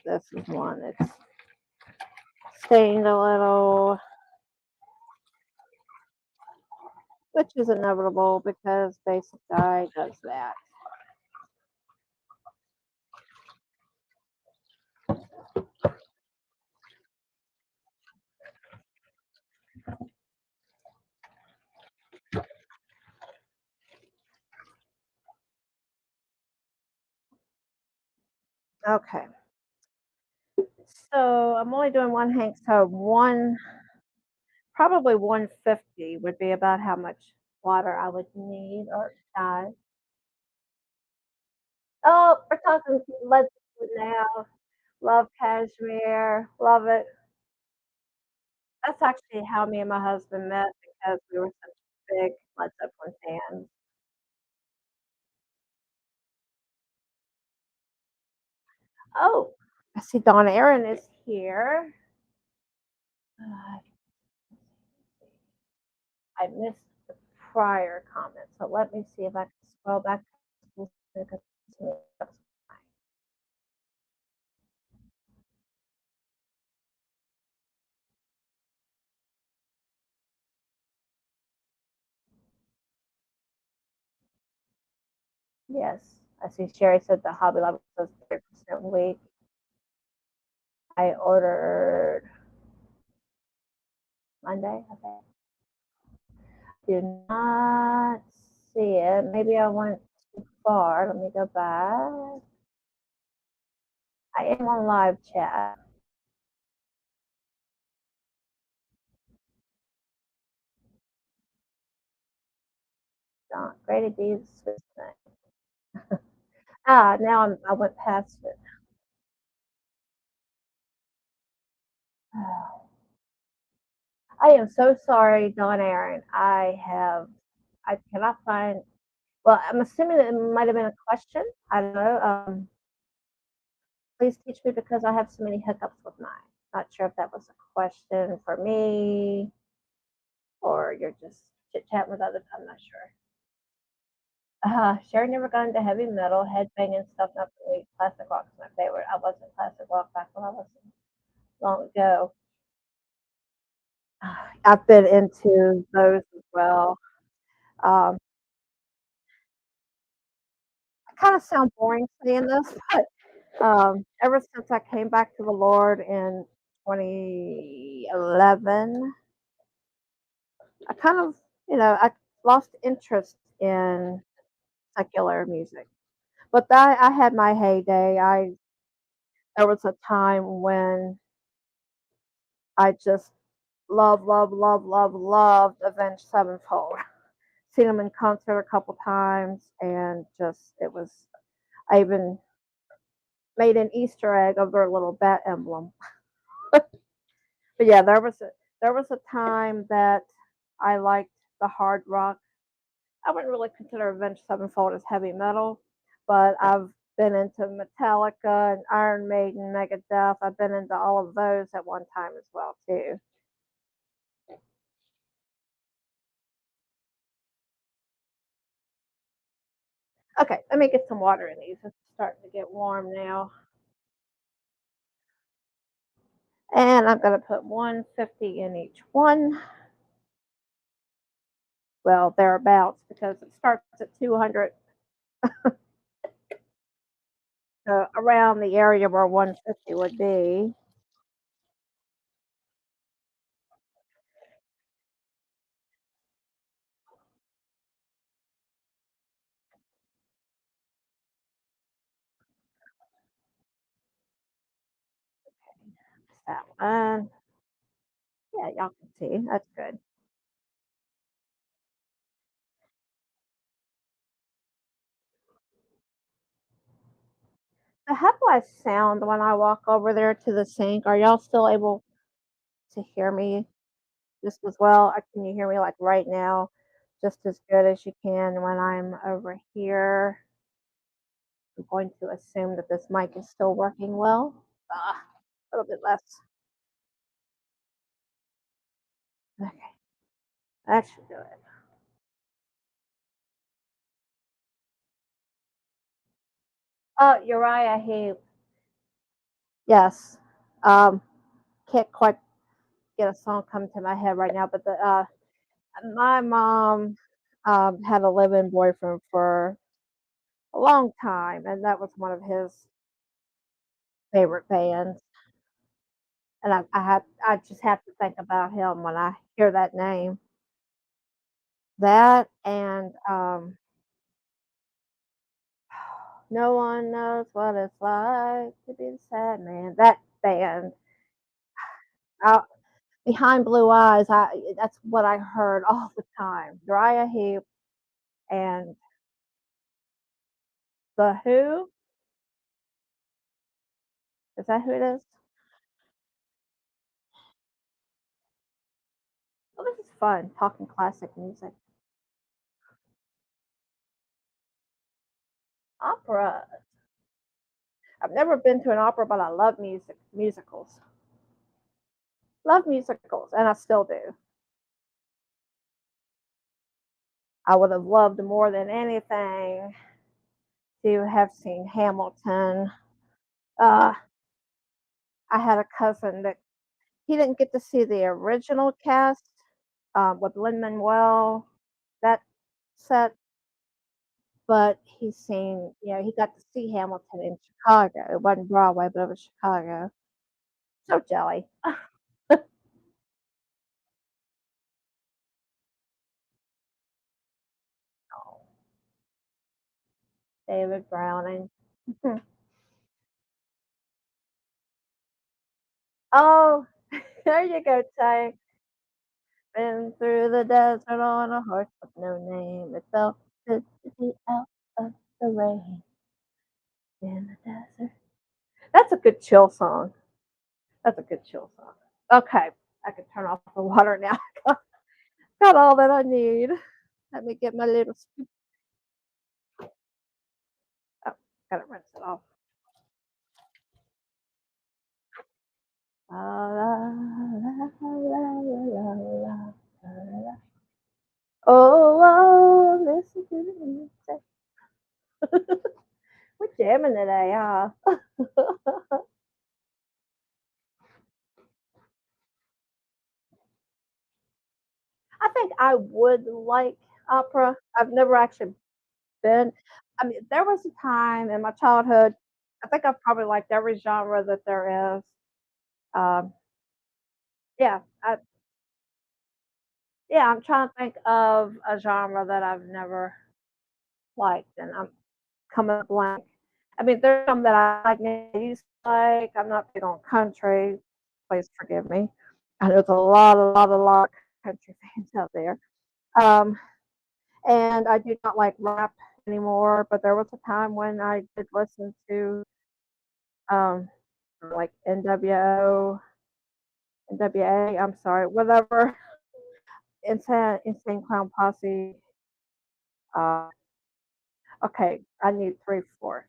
This is one that's stained a little, which is inevitable because basic dye does that. Okay. So I'm only doing one hank, so one Probably 150 would be about how much water I would need or size. Oh, we're talking let's do it now. Love cashmere, love it. That's actually how me and my husband met because we were such big Led Zeppelin fans. Oh, I see Dawn Erin is here. Uh, I missed the prior comment, so let me see if I can scroll back. Yes, I see Sherry said the Hobby Lobby was 30% weak. I ordered Monday, I think. Do not see it. Maybe I went too far. Let me go back. I am on live chat. Grady D's Swiss thing. Now I went past it. I am so sorry, Dawn Aaron. I cannot find. Well, I'm assuming that it might have been a question. I don't know. Please teach me because I have so many hiccups with mine. Not sure if that was a question for me or you're just chit chatting with others. I'm not sure. Sherry never got into heavy metal, headbanging stuff. Not for me. Classic rock's my favorite. I wasn't classic rock back when I was long ago. I've been into those as well. Um, I kind of sound boring saying this, but ever since I came back to the Lord in 2011, I kind of, I lost interest in secular music. But I had my heyday. There was a time when I just loved Avenged Sevenfold. Seen them in concert a couple times, and just it was. I even made an Easter egg of their little bat emblem. But yeah, there was a time that I liked the hard rock. I wouldn't really consider Avenged Sevenfold as heavy metal, but I've been into Metallica and Iron Maiden, Megadeth. I've been into all of those at one time as well too. Okay, let me get some water in these. It's starting to get warm now. And I'm going to put 150 in each one. Well, thereabouts because it starts at 200 around the area where 150 would be. That one. Yeah, y'all can see. That's good. So how do I sound when I walk over there to the sink? Are y'all still able to hear me just as well? Or can you hear me like right now just as good as you can when I'm over here? I'm going to assume that this mic is still working well. A little bit less. Okay, that should do it. Oh, Uriah Heep. Yes. Um, can't quite get a song come to my head right now, but my mom had a live-in boyfriend for a long time, and that was one of his favorite bands. And I just have to think about him when I hear that name. That and no one knows what it's like to be the sad man. That band. Behind Blue Eyes, that's what I heard all the time. Dry Heap and The Who. Is that who it is? Oh, this is fun, talking classic music. Opera. I've never been to an opera, but I love musicals. Love musicals, and I still do. I would have loved more than anything to have seen Hamilton. Uh, I had a cousin that he didn't get to see the original cast with Lin Manuel that set, but he's seen, he got to see Hamilton in Chicago. It wasn't Broadway, but it was Chicago. So jelly. Oh, David Browning. Oh, there you go, Tay. Been through the desert on a horse with no name. It felt good to be out of the rain in the desert. That's a good chill song. That's a good chill song. Okay, I can turn off the water now. Got all that I need. Let me get my little scoop. Oh, gotta rinse it off. La, la, la, la, la, la, la, la. Oh, oh, listen to the music. We're jamming today, huh? I think I would like opera. I've never actually been. I mean, there was a time in my childhood. I think I've probably liked every genre that there is. Um, yeah, yeah. I'm trying to think of a genre that I've never liked, and I'm coming blank. I mean, there's some that I like. I used to like. I'm not big on country. Please forgive me. I know there's a lot of country fans out there. Um, and I do not like rap anymore. But there was a time when I did listen to um, like NWO, NWA. I'm sorry, whatever. Insane Clown Posse. Uh, okay, I need 3/4.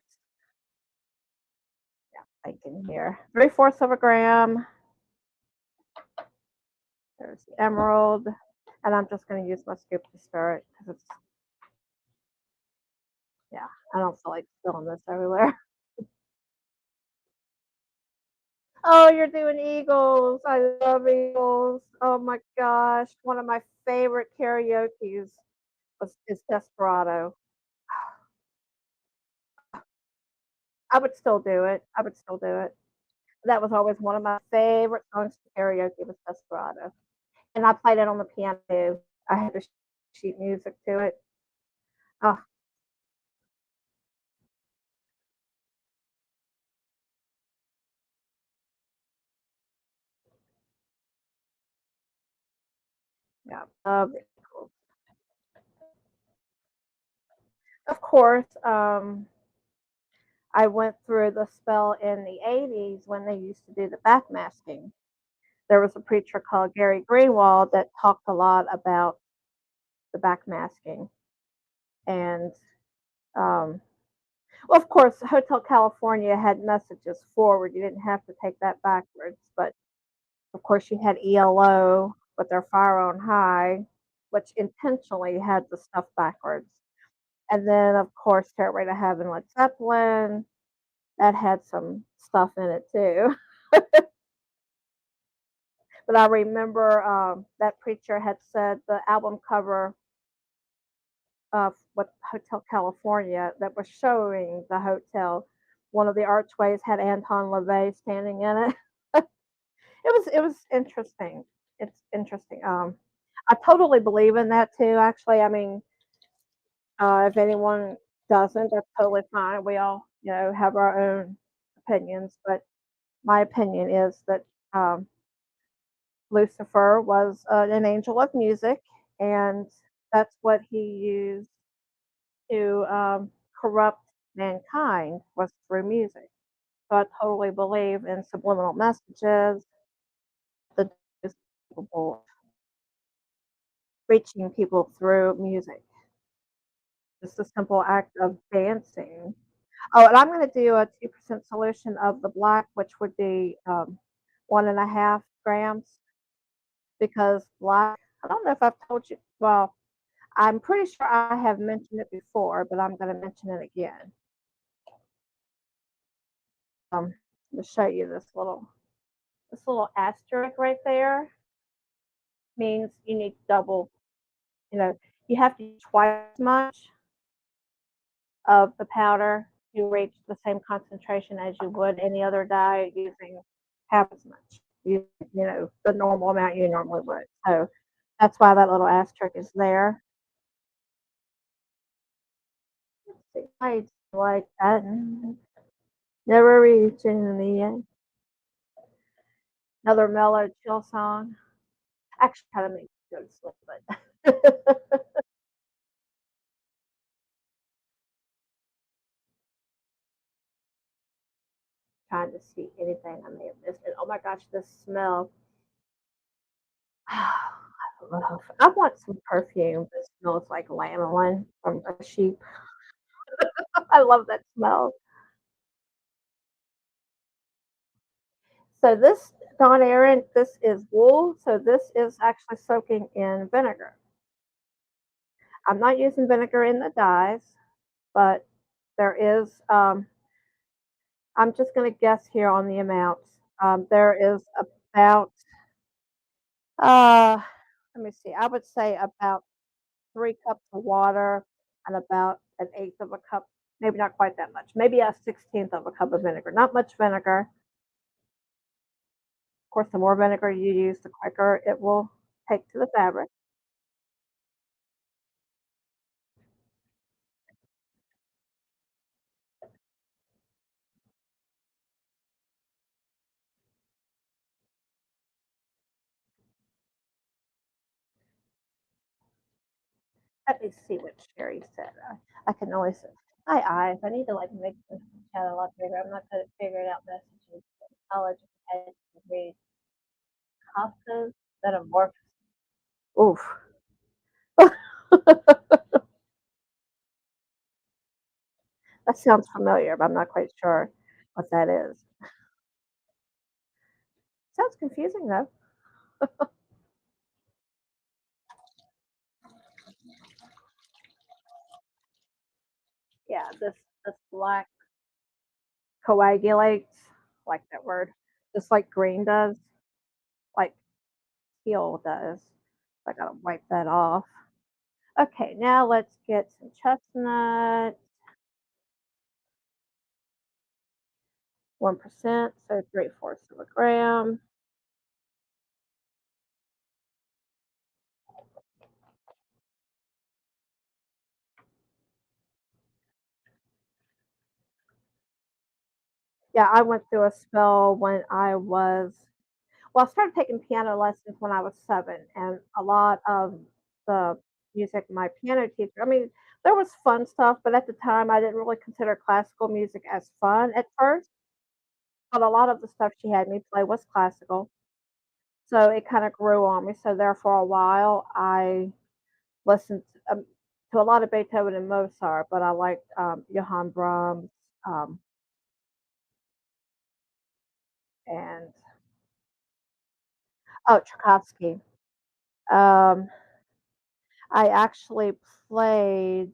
Thinking here, 3/4 of a gram. There's the emerald, and I'm just going to use my scoop to stir it because it's, yeah. I don't feel like spilling this everywhere. Oh, you're doing Eagles. I love Eagles. Oh my gosh, one of my favorite karaoke's is Desperado. I would still do it. I would still do it. That was always one of my favorite songs to karaoke was Desperado, and I played it on the piano too. I had to sheet music to it. Oh, yeah, love the Eagles. Of course, I went through the spell in the 80s when they used to do the backmasking. There was a preacher called Gary Greenwald that talked a lot about the backmasking. And, um, well, of course, Hotel California had messages forward. You didn't have to take that backwards. But of course, you had ELO with their Fire on High, which intentionally had the stuff backwards. And then, of course, Stairway to Heaven, Led Zeppelin, that had some stuff in it too. But I remember that preacher had said the album cover of what Hotel California that was showing the hotel. One of the archways had Anton LaVey standing in it. It was interesting. It's interesting. I totally believe in that too. Actually, I mean, if anyone doesn't, that's totally fine. We all, have our own opinions. But my opinion is that um, Lucifer was an angel of music, and that's what he used to corrupt mankind was through music. So I totally believe in subliminal messages, the is capable of reaching people through music. Just a simple act of dancing. Oh, and I'm going to do a 2% solution of the black, which would be 1.5 grams, because black, I don't know if I've told you, well, I'm pretty sure I have mentioned it before, but I'm going to mention it again. To show you this little asterisk right there means you need double, you know, you have to use twice as much of the powder to reach the same concentration as you would any other dye using half as much, the normal amount you normally would. So that's why that little asterisk is there. Let's see, I like that. Never reaching the end. Another mellow chill song. Actually, kind of makes me go to sleep, but trying to see anything I may have missed. And oh my gosh, this smell. I want some perfume that smells like lanolin from a sheep. I love that smell. So this, Dawn Erin, this is wool. So this is actually soaking in vinegar. I'm not using vinegar in the dyes, but there is. I'm just going to guess here on the amounts. There is about. Uh, Let me see. I would say about 3 cups of water and about an eighth of a cup, maybe not quite that much, maybe a 16th of a cup of vinegar. Not much vinegar. Of course, the more vinegar you use, the quicker it will take to the fabric. Let me see what Sherry said. I can only say, hi, eyes. I need to like make this chat a lot bigger. I'm not good at figuring out messages. College had to read Kafka's Metamorphosis. Oof. That sounds familiar, but I'm not quite sure what that is. Sounds confusing though. Yeah, this black coagulates, like that word, just like green does, like teal does. I gotta wipe that off. Okay, now let's get some chestnut, 1%, so 3/4 of a gram. Yeah, I went through a spell when I was, well, I started taking piano lessons when I was 7, and a lot of the music my piano teacher, I mean, there was fun stuff, but at the time I didn't really consider classical music as fun at first. But a lot of the stuff she had me play was classical, so it kinda grew on me, so there for a while, I listened to a lot of Beethoven and Mozart, but I liked, Johann Brahms, um, and oh, Tchaikovsky. Um, I actually played,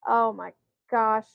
oh my gosh,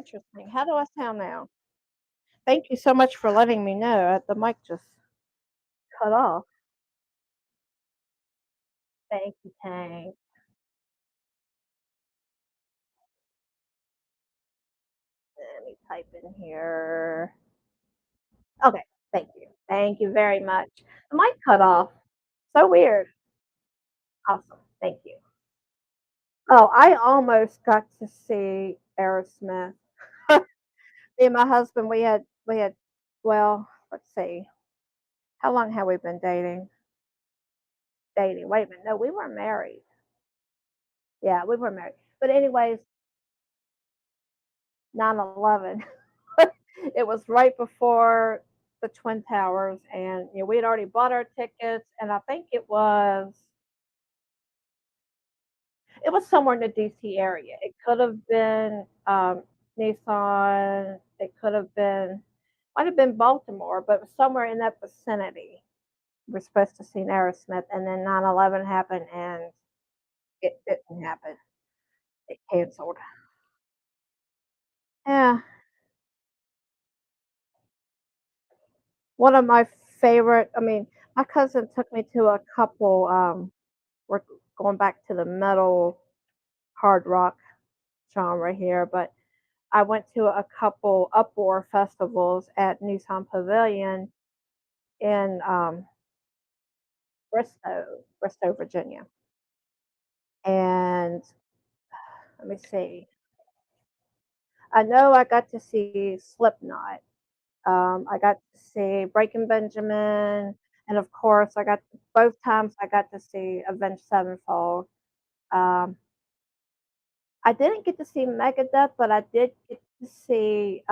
Interesting. How do I sound now? Thank you so much for letting me know. The mic just cut off. Thank you, Tank. Let me type in here. Okay, thank you. Thank you very much. The mic cut off. So weird. Awesome. Thank you. Oh, I almost got to see Aerosmith. Me and my husband, we had well, let's see. How long have we been dating? Dating. Wait a minute. No, we were married. Yeah, we were married. But anyways, 9/11. It was right before the Twin Towers, and we had already bought our tickets, and I think it was somewhere in the DC area. It could have been Nissan. It could have been might have been Baltimore, but it was somewhere in that vicinity. We're supposed to see Aerosmith, and then 9/11 happened, and it didn't happen. It canceled. Yeah, one of my favorite. I mean, my cousin took me to a couple. We're going back to the metal hard rock genre here, but I went to a couple Uproar festivals at Nissan Pavilion in Bristow, Virginia. And let me see. I know I got to see Slipknot. I got to see Breaking Benjamin, and of course, both times I got to see Avenged Sevenfold. Um, I didn't get to see Megadeth, but I did get to see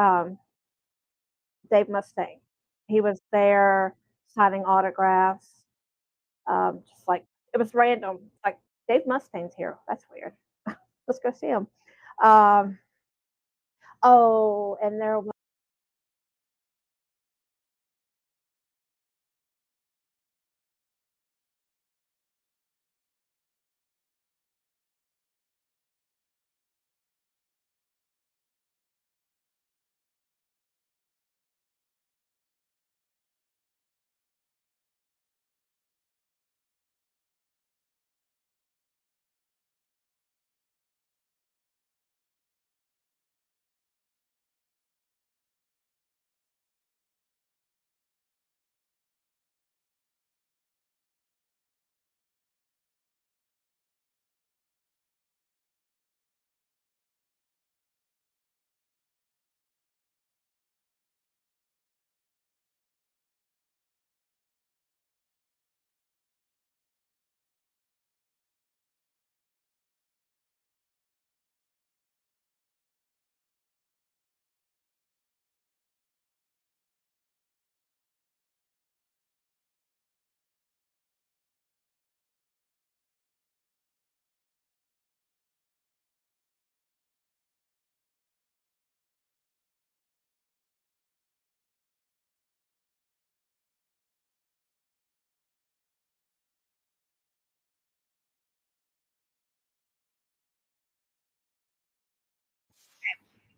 Dave Mustaine. He was there signing autographs. Just like it was random. Like Dave Mustaine's here. That's weird. Let's go see him. Um, oh, and there was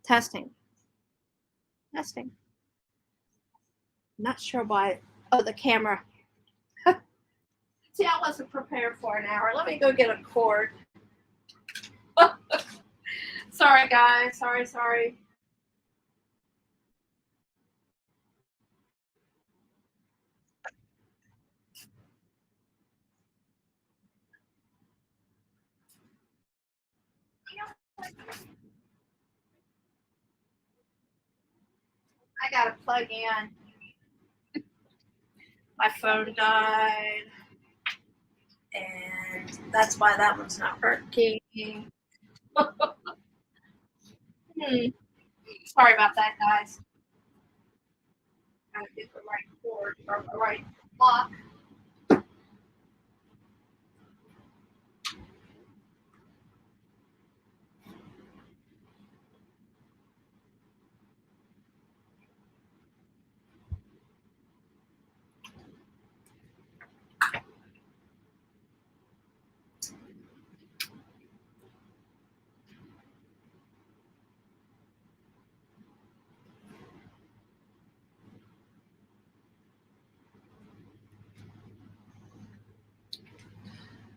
testing, testing. Not sure why. Oh, the camera. See, I wasn't prepared for an hour. Let me go get a cord. Sorry, guys. Sorry. I gotta plug in. My phone died, and that's why that one's not working. Hmm. Sorry about that, guys. Gotta get the right cord or the right block.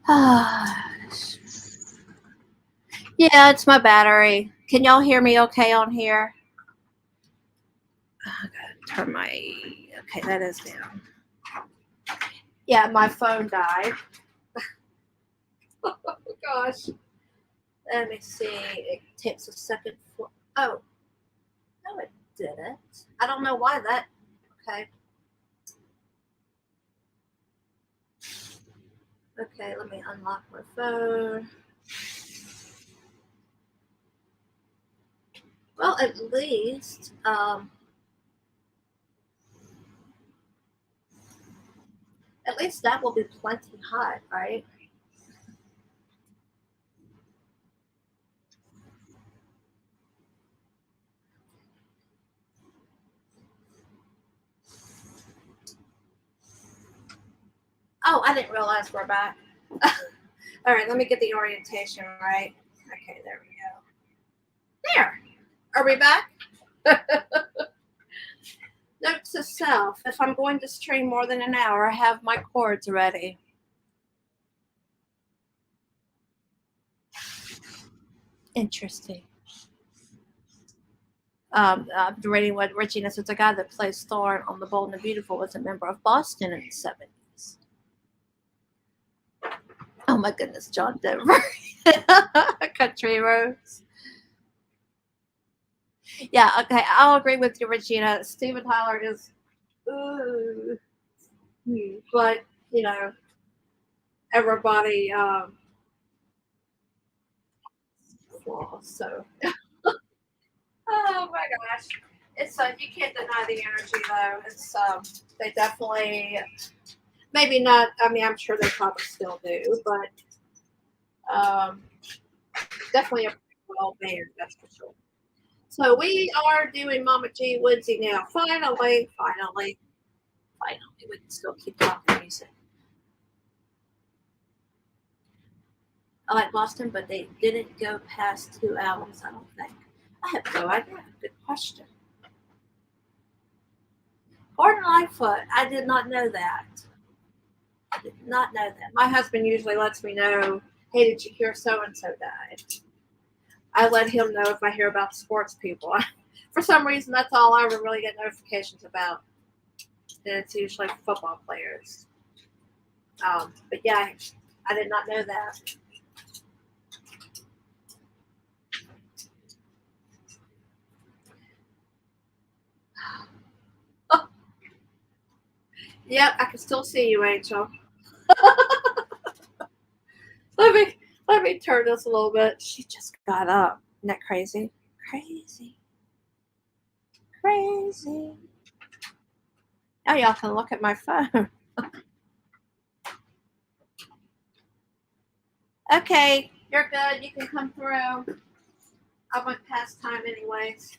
Yeah, it's my battery. Can y'all hear me okay on here? I gotta turn my. Okay, that is down. Yeah, my phone died. Oh gosh. Let me see. It takes a second. Oh, no, it didn't. I don't know why that. Okay. Okay, let me unlock my phone. Well, at least that will be plenty hot, right? Oh, I didn't realize we're back. All right, let me get the orientation right. Okay, there we go. There. Are we back? Note to self, if I'm going to stream more than an hour, I have my cords ready. Interesting. Reading what Regina says, a guy that plays Thorn on The Bold and the Beautiful was a member of Boston in the 70s. Oh my goodness, John Denver. Country Roads. Yeah, okay, I'll agree with you, Regina. Steven Tyler is, ooh, but, you know, everybody, so. Oh my gosh. It's you can't deny the energy though. It's they definitely maybe not. I mean, I'm sure they probably still do, but definitely a well band, that's for sure. So we are doing Mama G Woodsie now. Finally, we can still keep talking music. I like Boston, but they didn't go past 2 albums. I don't think. I have no idea. Good question. Gordon Lightfoot. I did not know that. I did not know that. My husband usually lets me know, hey, did you hear so and so died? I let him know if I hear about sports people. For some reason, that's all I ever really get notifications about. And it's usually football players. But yeah, I did not know that. Yep, I can still see you, Angel. let me let me turn this a little bit. She just got up. Isn't that crazy? Crazy. Crazy. Now y'all can look at my phone. Okay, you're good. You can come through. I went past time anyways.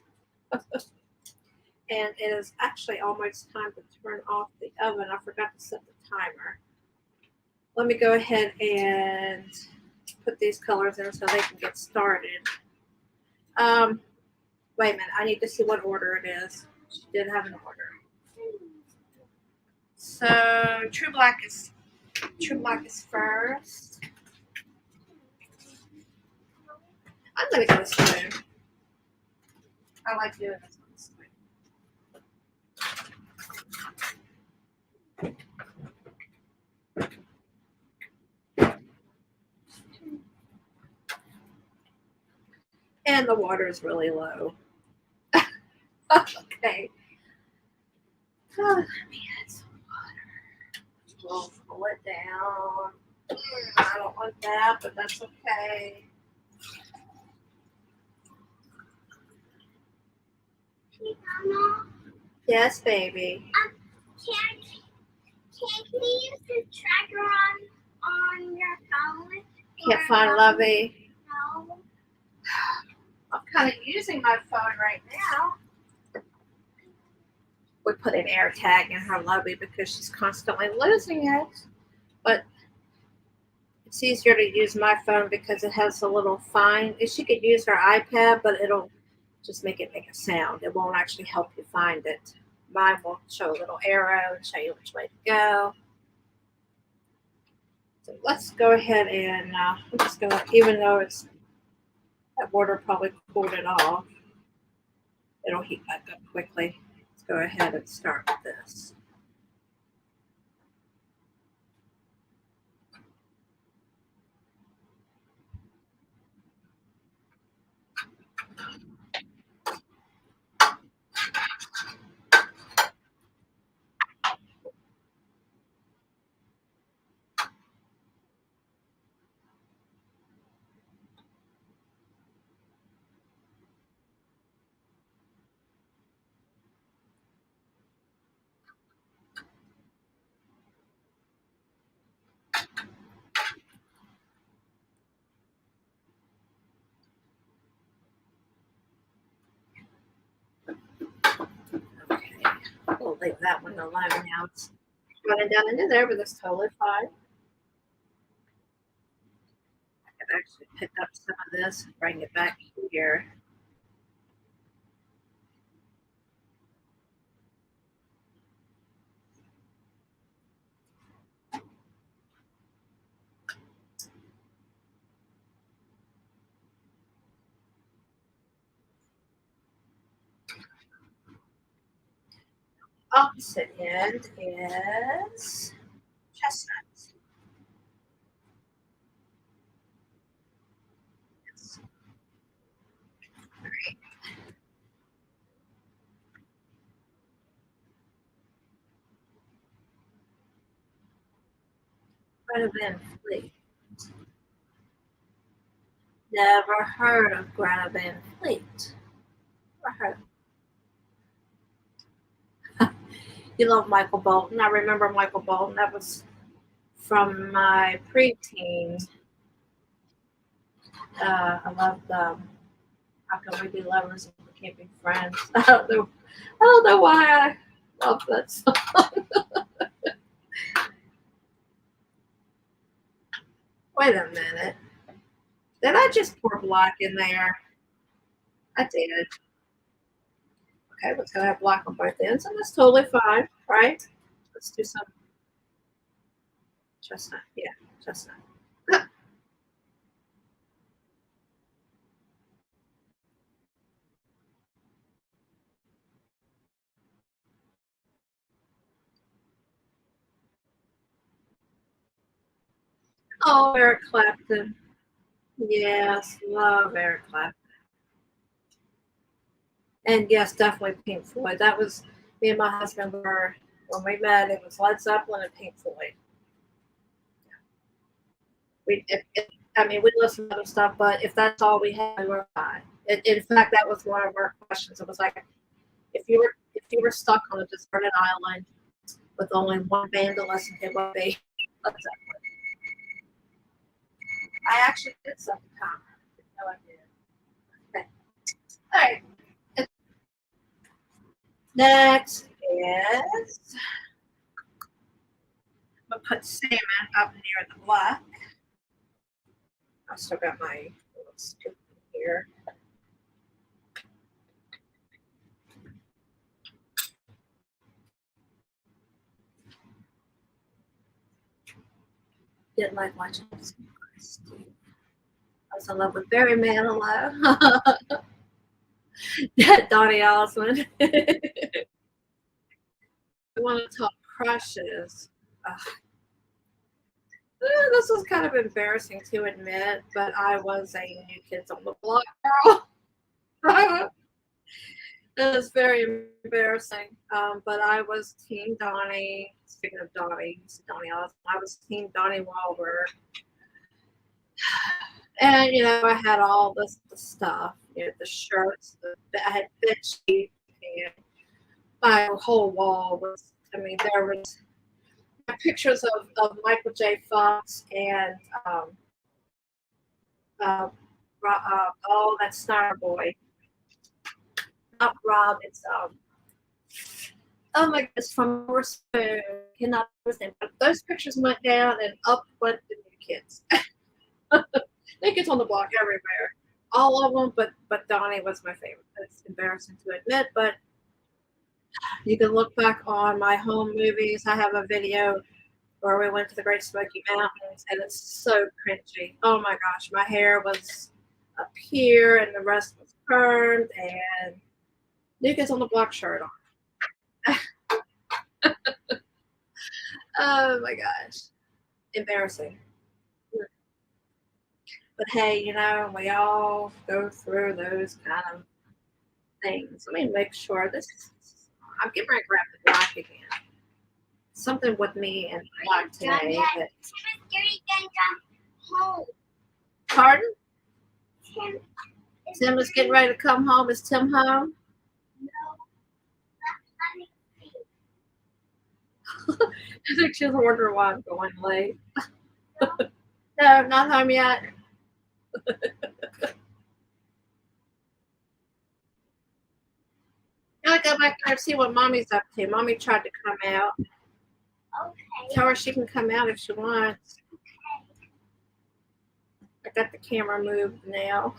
And it is actually almost time to turn off the oven. I forgot to set the timer. Let me go ahead and put these colors in so they can get started. Wait a minute. I need to see what order it is. She did have an order. So True Black is first. I'm gonna go this way. I like doing this one this way. And the water is really low. Okay. Oh, let me add some water. We'll pull it down. I don't want that, but that's okay. Mama, Yes, baby. can we use the tracker on your phone? Can't find Lovey. No. I'm kind of using my phone right now. We put an air tag in her Lovey because she's constantly losing it. But it's easier to use my phone because it has a little fine. She could use her iPad, but it'll just make it make a sound. It won't actually help you find it. Mine will show a little arrow and show you which way to go. So let's go ahead and I'm just gonna, even though it's that water probably cooled it off, it'll heat back up quickly. Let's go ahead and start with this. Okay, we'll leave that one alone now. It's running down into there, but it's totally fine. I can actually pick up some of this and bring it back here. Opposite end is chestnuts. Yes. All right. Greta Van Fleet. Never heard of Greta Van Fleet. Never heard. You love Michael Bolton. I remember Michael Bolton. That was from my preteen. I loved How Can We Be Lovers and We Can't Be Friends. I don't know. I don't know why I love that song. Wait a minute. Did I just pour black in there? I did. Okay, let's go have black on both ends, and that's totally fine, right? Let's do some chestnut. Yeah, chestnut. Oh, Eric Clapton. Yes, love Eric Clapton. And yes, definitely Pink Floyd. That was me and my husband were when we met. It was Led Zeppelin and Pink Floyd. I mean, we listen to other stuff, but if that's all we had, we were fine. In fact, that was one of our questions. It was like, if you were stuck on a deserted island with only one band to listen to, what would be? Led Zeppelin. I actually did some time. No, I did. Okay. All right. Next is I'm gonna put salmon up near the black. I still got my little scoop here. Didn't like watching this. I was in love with Barry Manilow. Donnie Osmond. I want to talk crushes. This was kind of embarrassing to admit, but I was a New Kids on the Block girl. It was very embarrassing. But I was Team Donnie. Speaking of Donnie, Donnie Osmond, I was Team Donnie Wahlberg. And I had all this stuff, the shirts, I had bed sheets, and my whole wall was. I mean, there was pictures of Michael J. Fox and uh, oh, that Snyder boy, not Rob. It's oh my goodness, from Morse. Cannot understand. But those pictures went down, and up went the New Kids. New Kids on the Block everywhere, all of them. But Donnie was my favorite. It's embarrassing to admit, but you can look back on my home movies. I have a video where we went to the Great Smoky Mountains, and it's so cringy. Oh my gosh, my hair was up here, and the rest was permed, and New Kids on the Block shirt on. Oh my gosh, embarrassing. But hey, we all go through those kind of things. Let me make sure this. I'm getting ready to grab the black again. Something with me and black today. That, Keri can come home. pardon? Tim, Tim is getting ready to come home. Is Tim home? no, let me see. I think she's wondering why I'm going late. No, not home yet. Gotta go back there and see what Mommy's up to. Mommy tried to come out. Okay. Tell her she can come out if she wants. I got the camera moved now.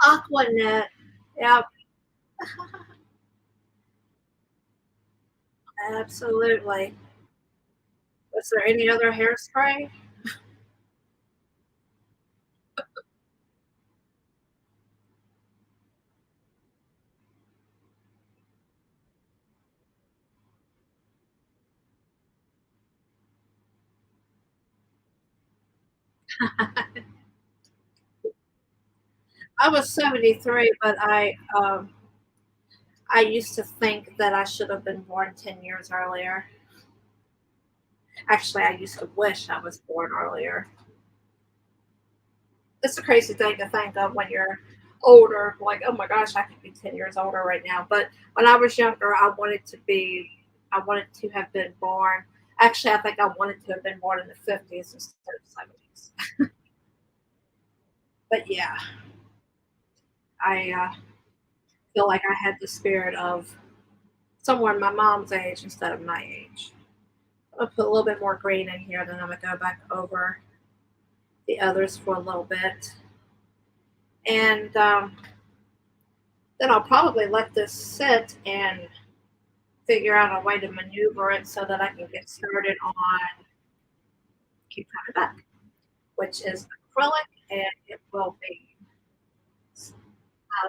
Aquanet. Yep, absolutely. Was there any other hairspray? I was 73, but I used to think that I should have been born 10 years earlier. Actually, I used to wish I was born earlier. It's a crazy thing to think of when you're older. Like, oh my gosh, I could be 10 years older right now. But when I was younger, I wanted to have been born. Actually, I think I wanted to have been born in the 50s instead of 70s. But yeah, I feel like I had the spirit of someone my mom's age instead of my age. I'll put a little bit more green in here, then I'm gonna go back over the others for a little bit. And then I'll probably let this sit and figure out a way to maneuver it so that I can get started on keep coming back, which is acrylic, and it will be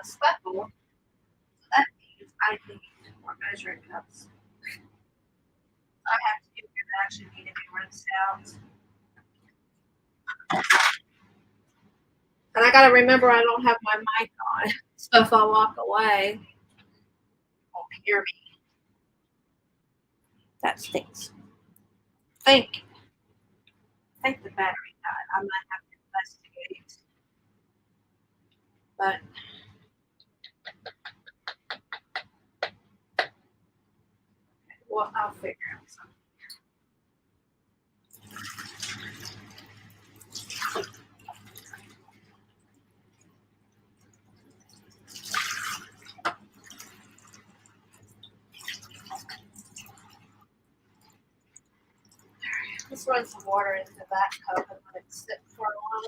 speckle. So that means I need more measuring cups. I have to do it actually need to be rinsed out. And I gotta remember I don't have my mic on. So if I walk away, you won't hear me. That stinks. Think the battery died. I might have to investigate. But well, I'll figure out something. Let's run some water into that cup and let it sit for a while.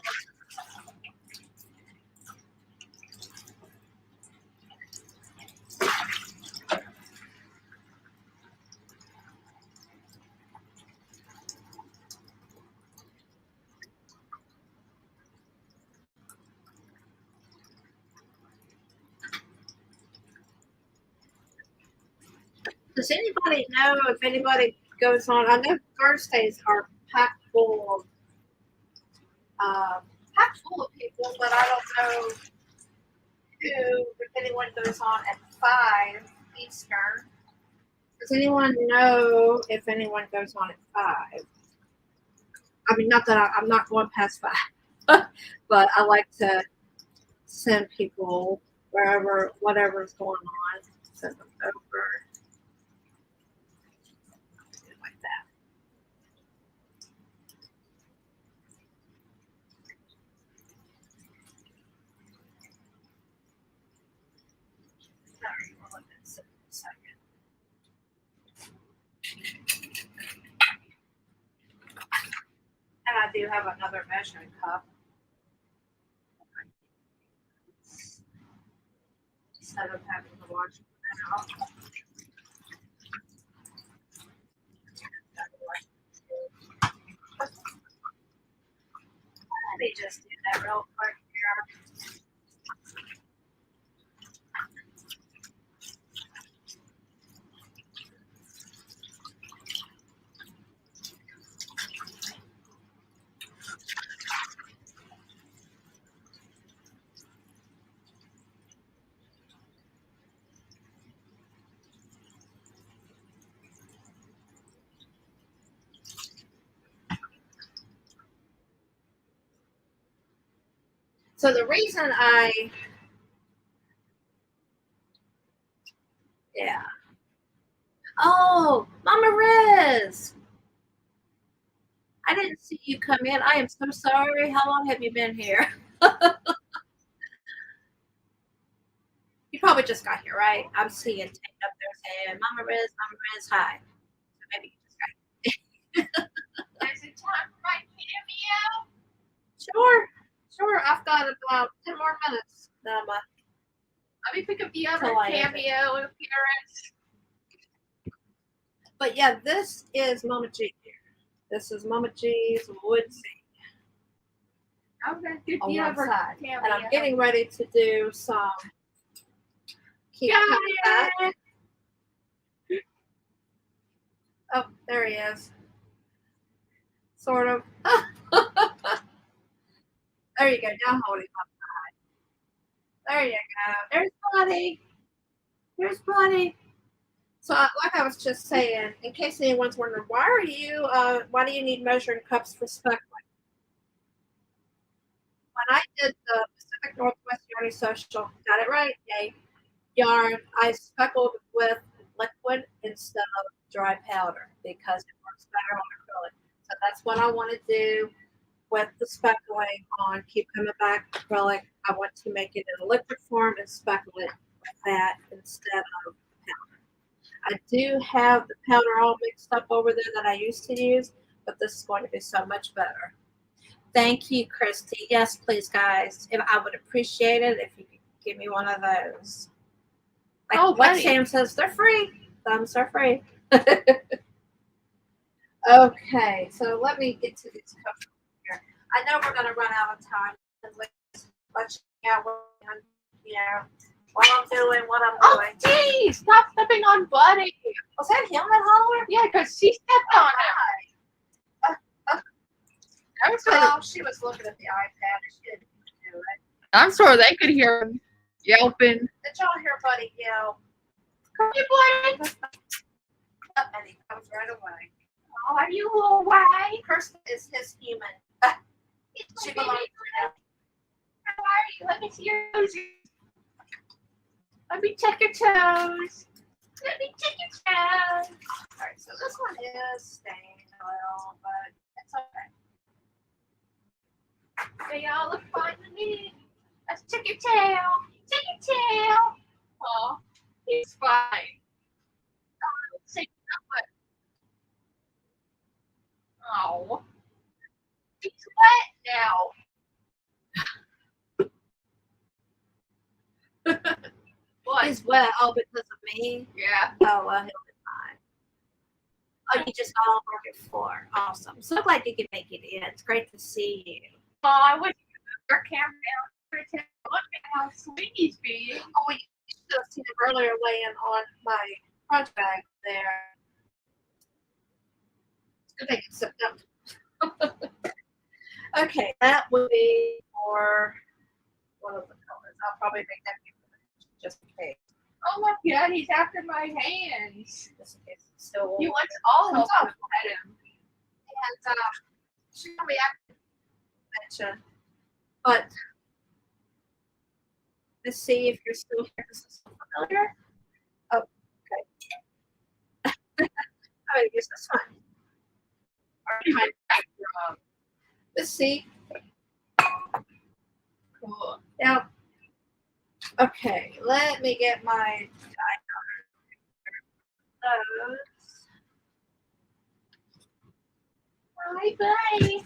Does anybody know if anybody goes on? I know Thursdays are packed full of people, but I don't know who. If anyone goes on at 5 Eastern, does anyone know if anyone goes on at 5? I mean, not that I'm not going past 5, but I like to send people wherever, whatever's going on, send them over like that. Sorry, we'll let that sit for a second. And I do have another measuring cup. instead of having to watch it now. Let me just do that real quick here. So the reason yeah. Oh, Mama Riz. I didn't see you come in. I am so sorry. How long have you been here? You probably just got here, right? I'm seeing Tate up there saying, Mama Riz, hi. So maybe you just got here. Is it time for my cameo? Sure. I've got about 10 more minutes. Let me pick up the other Till I cameo appearance. But yeah, this is Mama G. This is Mama G's Woodsie Okay, good on the one other side. cameo. And I'm getting ready to do some keep coming back. Oh, there he is. Sort of. There you go. Now hold him up high. There you go. There's Buddy. There's Buddy. So, like I was just saying, in case anyone's wondering, why do you need measuring cups for speckling? When I did the Pacific Northwest Yarny Social, got it right, yay, yarn, I speckled with liquid instead of dry powder because it works better on acrylic. So that's what I want to do with the speckling on Keep Coming Back acrylic. I want to make it in a liquid form and speckle it with that instead of powder. I do have the powder all mixed up over there that I used to use, but this is going to be so much better. Thank you, Christy. Yes, please, guys. I would appreciate it if you could give me one of those. Like Sam says, they're free. Thumbs are free. Okay, so let me get to these cups here. I know we're going to run out of time. Let's out what I'm doing, what I'm doing. Oh, geez, stop stepping on Buddy. Was that him that hollered? Yeah, because she stepped on him. Well, she was looking at the iPad and she didn't do it. I'm sure they could hear him yelping. Did y'all hear Buddy yell? Come here, Buddy. And he comes right away. Oh, are you away? Kirsten is his human. She belongs to him. How are you? Let me see your toes. Let me check your toes. Let me check your toes. Alright, so this one is stained a little, but it's okay. They all look fine to me. Let's check your tail. Check your tail. Oh, he's fine. Oh, let's see. Oh, he's wet now. What? He's wet all because of me. Yeah. Oh, well, he'll be fine. Oh, you just got on market floor. Awesome. So glad you could make it in. It's great to see you. Oh, I wish your camera down. Look at how sweet he's being. Oh, you should have seen him earlier laying on my crunch bag there. It's good they can sit up. Okay, that would be for one of the colors. I'll probably make that just in case. Oh my God, he's after my hands. Just in case it's still He wants all of them at him. And she told me I could mention, but let's see if you're still here. This is familiar. Oh, okay. I'm gonna use this one. Let's see. Cool. Now, okay, let me get my dye color. Bye bye.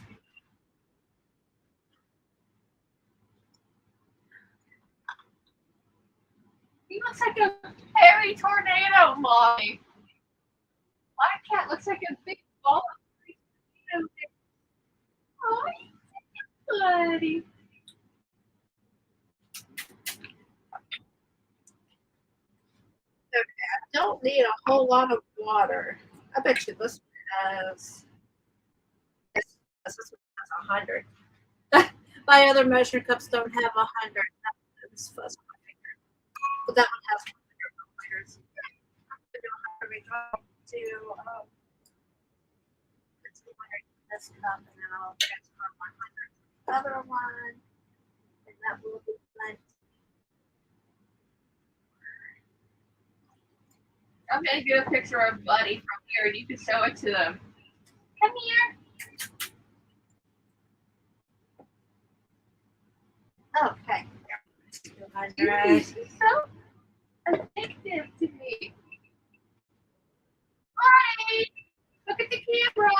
He looks like a hairy tornado, Mommy. My cat looks like a big ball of tornado. Oh, buddy. Don't need a whole lot of water. I bet you this one has. This one has 100. My other measuring cups don't have 100. This fuzz on my finger. But that one has 100 milliliters. To this cup, and then I'll transfer 100 other one, and that will be plenty. I'm gonna get a picture of Buddy from here, and you can show it to them. Come here. Okay. He's so addictive to me. Hi. Look at the camera.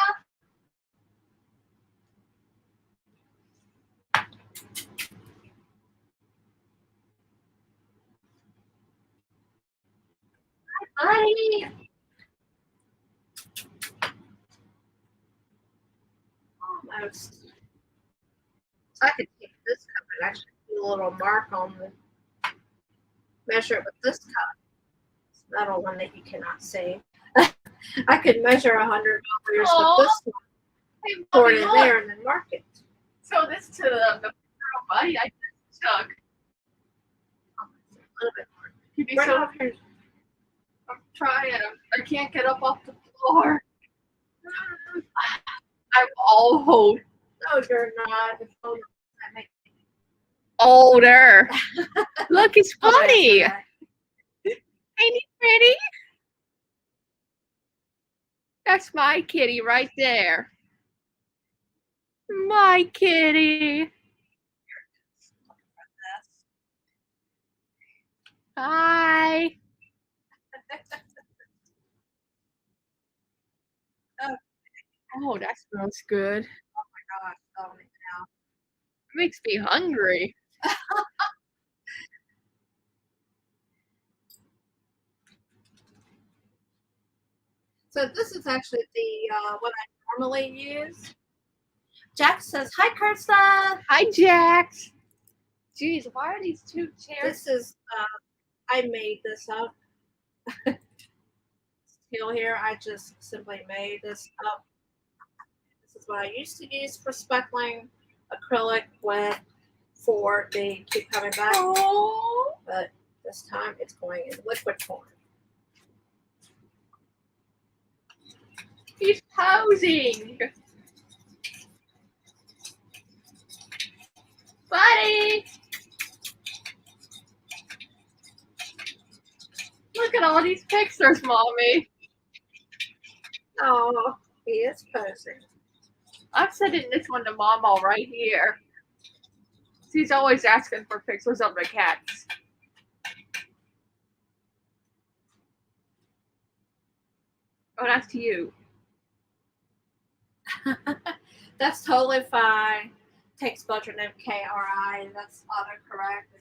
Hi, Buddy. Almost. So I could take this cup and actually do a little mark on the measure it with this cup. It's metal one that you cannot see. I could measure 100 milliliters with this one, Hey, pour Mommy, it in look. there, and then mark it. Show this to the girl, Buddy. I just took. A little bit more. Can you Right show? up here. I'm trying. I can't get up off the floor. I'm old. No, you're not. It's older. I make Older. Look, it's Oh, that's funny. right. Ain't it pretty? That's my kitty right there. My kitty. Hi. Oh, that smells good. Gosh, oh, now. Makes me hungry. So this is actually the what I normally use. Jack says, "Hi, Kirsta." Hi, Jax. Jeez, why are these two chairs? This is I made this up. Still here, I just simply made this up. This is what I used to use for speckling acrylic with for the keep coming back. Oh. But this time it's going in liquid form. He's posing. Buddy. Look at all these pictures, Mommy. Oh, he is posing. I'm sending this one to Mama right here. She's always asking for pictures of the cats. Oh, that's to you. That's totally fine. Take spelled your name Kri. That's autocorrect.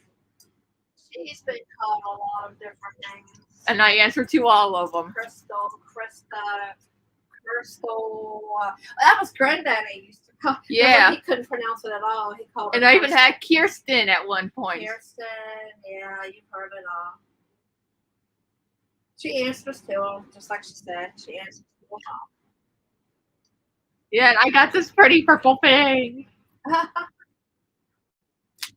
She's been called a lot of different names. And I answer to all of them. Crystal, Krista, Crystal. That was Granddaddy used to call. Yeah. He couldn't pronounce it at all. He called And her I even Kirsten. had Kirsten at one point. Kirsten. Yeah, you've heard it all. She answers to him, just like she said. She answers to them Yeah, and I got this pretty purple thing. all.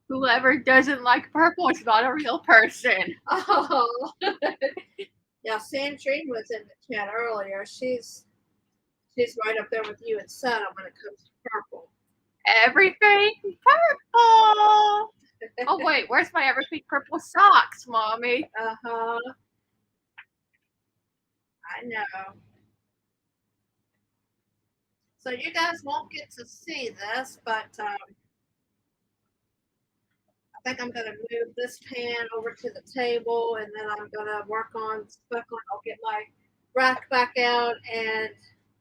Whoever doesn't like purple is not a real person. Oh. Yeah, Sandrine was in the chat earlier. She's right up there with you and Sada when it comes to purple. Everything purple. Oh wait, where's my everything purple socks, Mommy? Uh-huh. I know. So you guys won't get to see this, but I think I'm going to move this pan over to the table, and then I'm going to work on speckling. I'll get my rack back out and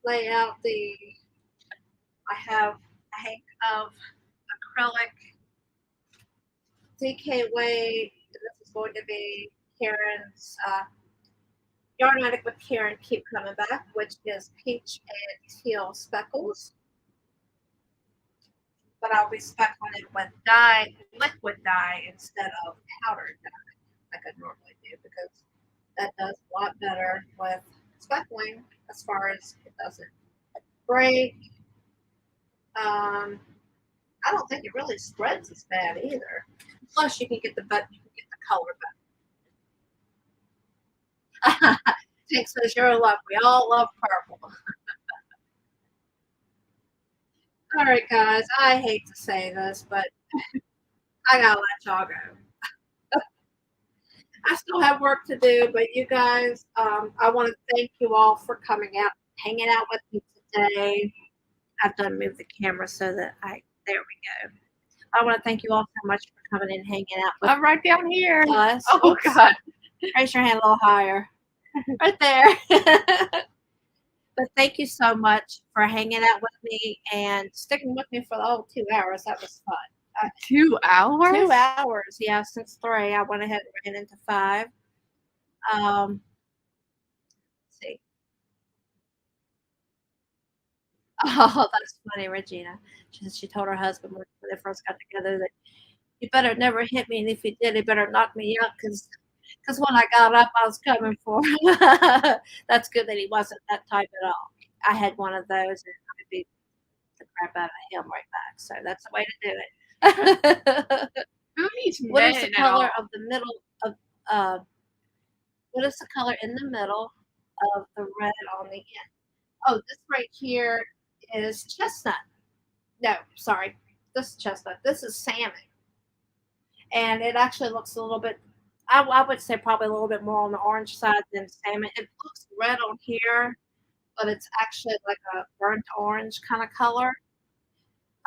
lay out I have a hank of acrylic DK weight. This is going to be Karen's Yarn Attic with Karen keep coming back, which is peach and teal speckles. But I'll be speckling it with dye, liquid dye instead of powdered dye like I normally do because that does a lot better with speckling as far as it doesn't break. I don't think it really spreads as bad either. Plus, you can get the color better. Tink says you're in love. We all love purple. All right, guys. I hate to say this, but I gotta let y'all go. I still have work to do, but you guys, I want to thank you all for coming out, hanging out with me today. I've done move the camera so that there we go. I want to thank you all so much for coming and hanging out with I'm right down here. us. Oh, Oops. God. Raise your hand a little higher. Right there. But thank you so much for hanging out with me and sticking with me for the whole 2 hours. That was fun. 2 hours? 2 hours, yeah, since 3. I went ahead and ran into 5. Let's see. Oh, that's funny, Regina. She told her husband when they first got together that you better never hit me, and if you did, he better knock me out because when I got up, I was coming for him. That's good that he wasn't that type at all. I had one of those, and I beat the crap out of him right back. So that's the way to do it. Who needs What is men the at color all? of the middle of what is the color in the middle of the red on the end? Oh, this right here is chestnut. No, sorry. This is chestnut. This is salmon. And it actually looks a little bit, I would say probably a little bit more on the orange side than salmon. It looks red on here, but it's actually like a burnt orange kind of color.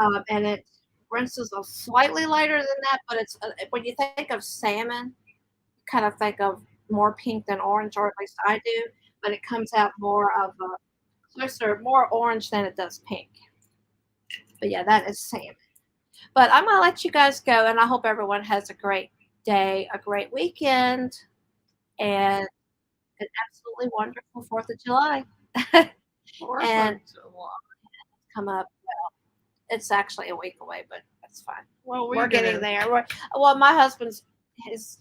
And it rinses a slightly lighter than that, but it's when you think of salmon, you kind of think of more pink than orange, or at least I do. But it comes out more of a closer, more orange than it does pink. But yeah, that is salmon. But I'm gonna let you guys go, and I hope everyone has a great day, a great weekend, and an absolutely wonderful 4th of July. And come up. It's actually a week away, but that's fine. Well, We're getting there. Well, my husband's his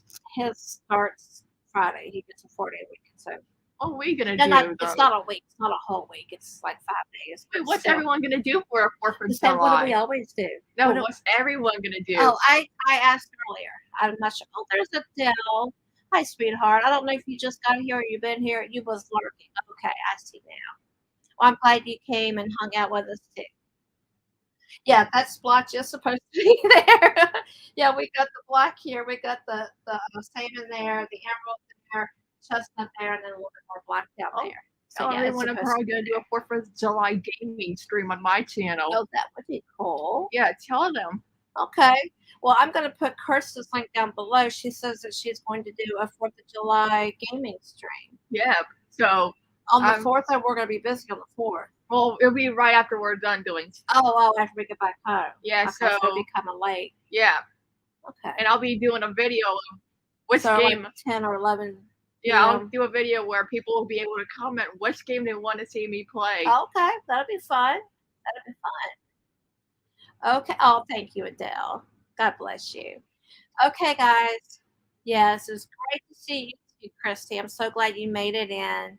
starts Friday. He gets a 4-day weekend. So what are we gonna no, do? it's not a week. It's not a whole week. It's like 5 days. Wait, what's everyone gonna do for a 4th of The same. What do we July? always do? No, what's everyone gonna do? Oh, I asked earlier. I'm not sure. Oh, there's Adele. Hi, sweetheart. I don't know if you just got here or you've been here. You was lurking. Okay, I see now. Well, I'm glad you came and hung out with us too. Yeah, that splotch is supposed to be there. Yeah, we got the black here. We got the salmon there, the emerald there, chestnut there, and then a little bit more black down there. So yeah, everyone, I'm probably gonna do a 4th of July gaming stream on my channel. Oh, that would be cool. Yeah, tell them. Okay. Well, I'm going to put Kirsten's link down below. She says that she's going to do a 4th of July gaming stream. Yeah. So on the 4th, or we're going to be busy on the 4th. Well, it'll be right after we're done doing stuff. Oh, after we get back home. Yeah, okay, so it'll be kind of late. Yeah. Okay. And I'll be doing a video of which game. Like 10 or 11. Yeah, I'll do a video where people will be able to comment which game they want to see me play. Okay, that'll be fun. Okay. Oh, thank you, Adele. God bless you. Okay, guys. Yes, it was great to see you, Christy. I'm so glad you made it in.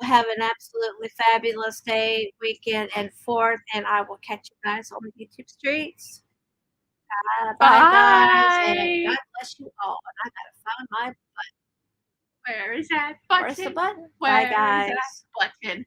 You'll have an absolutely fabulous day, weekend, and 4th, and I will catch you guys on the YouTube streets. Bye, guys. And God bless you all. And I gotta find my button. Where is that button? Where's the button? Where Bye, guys. is that button?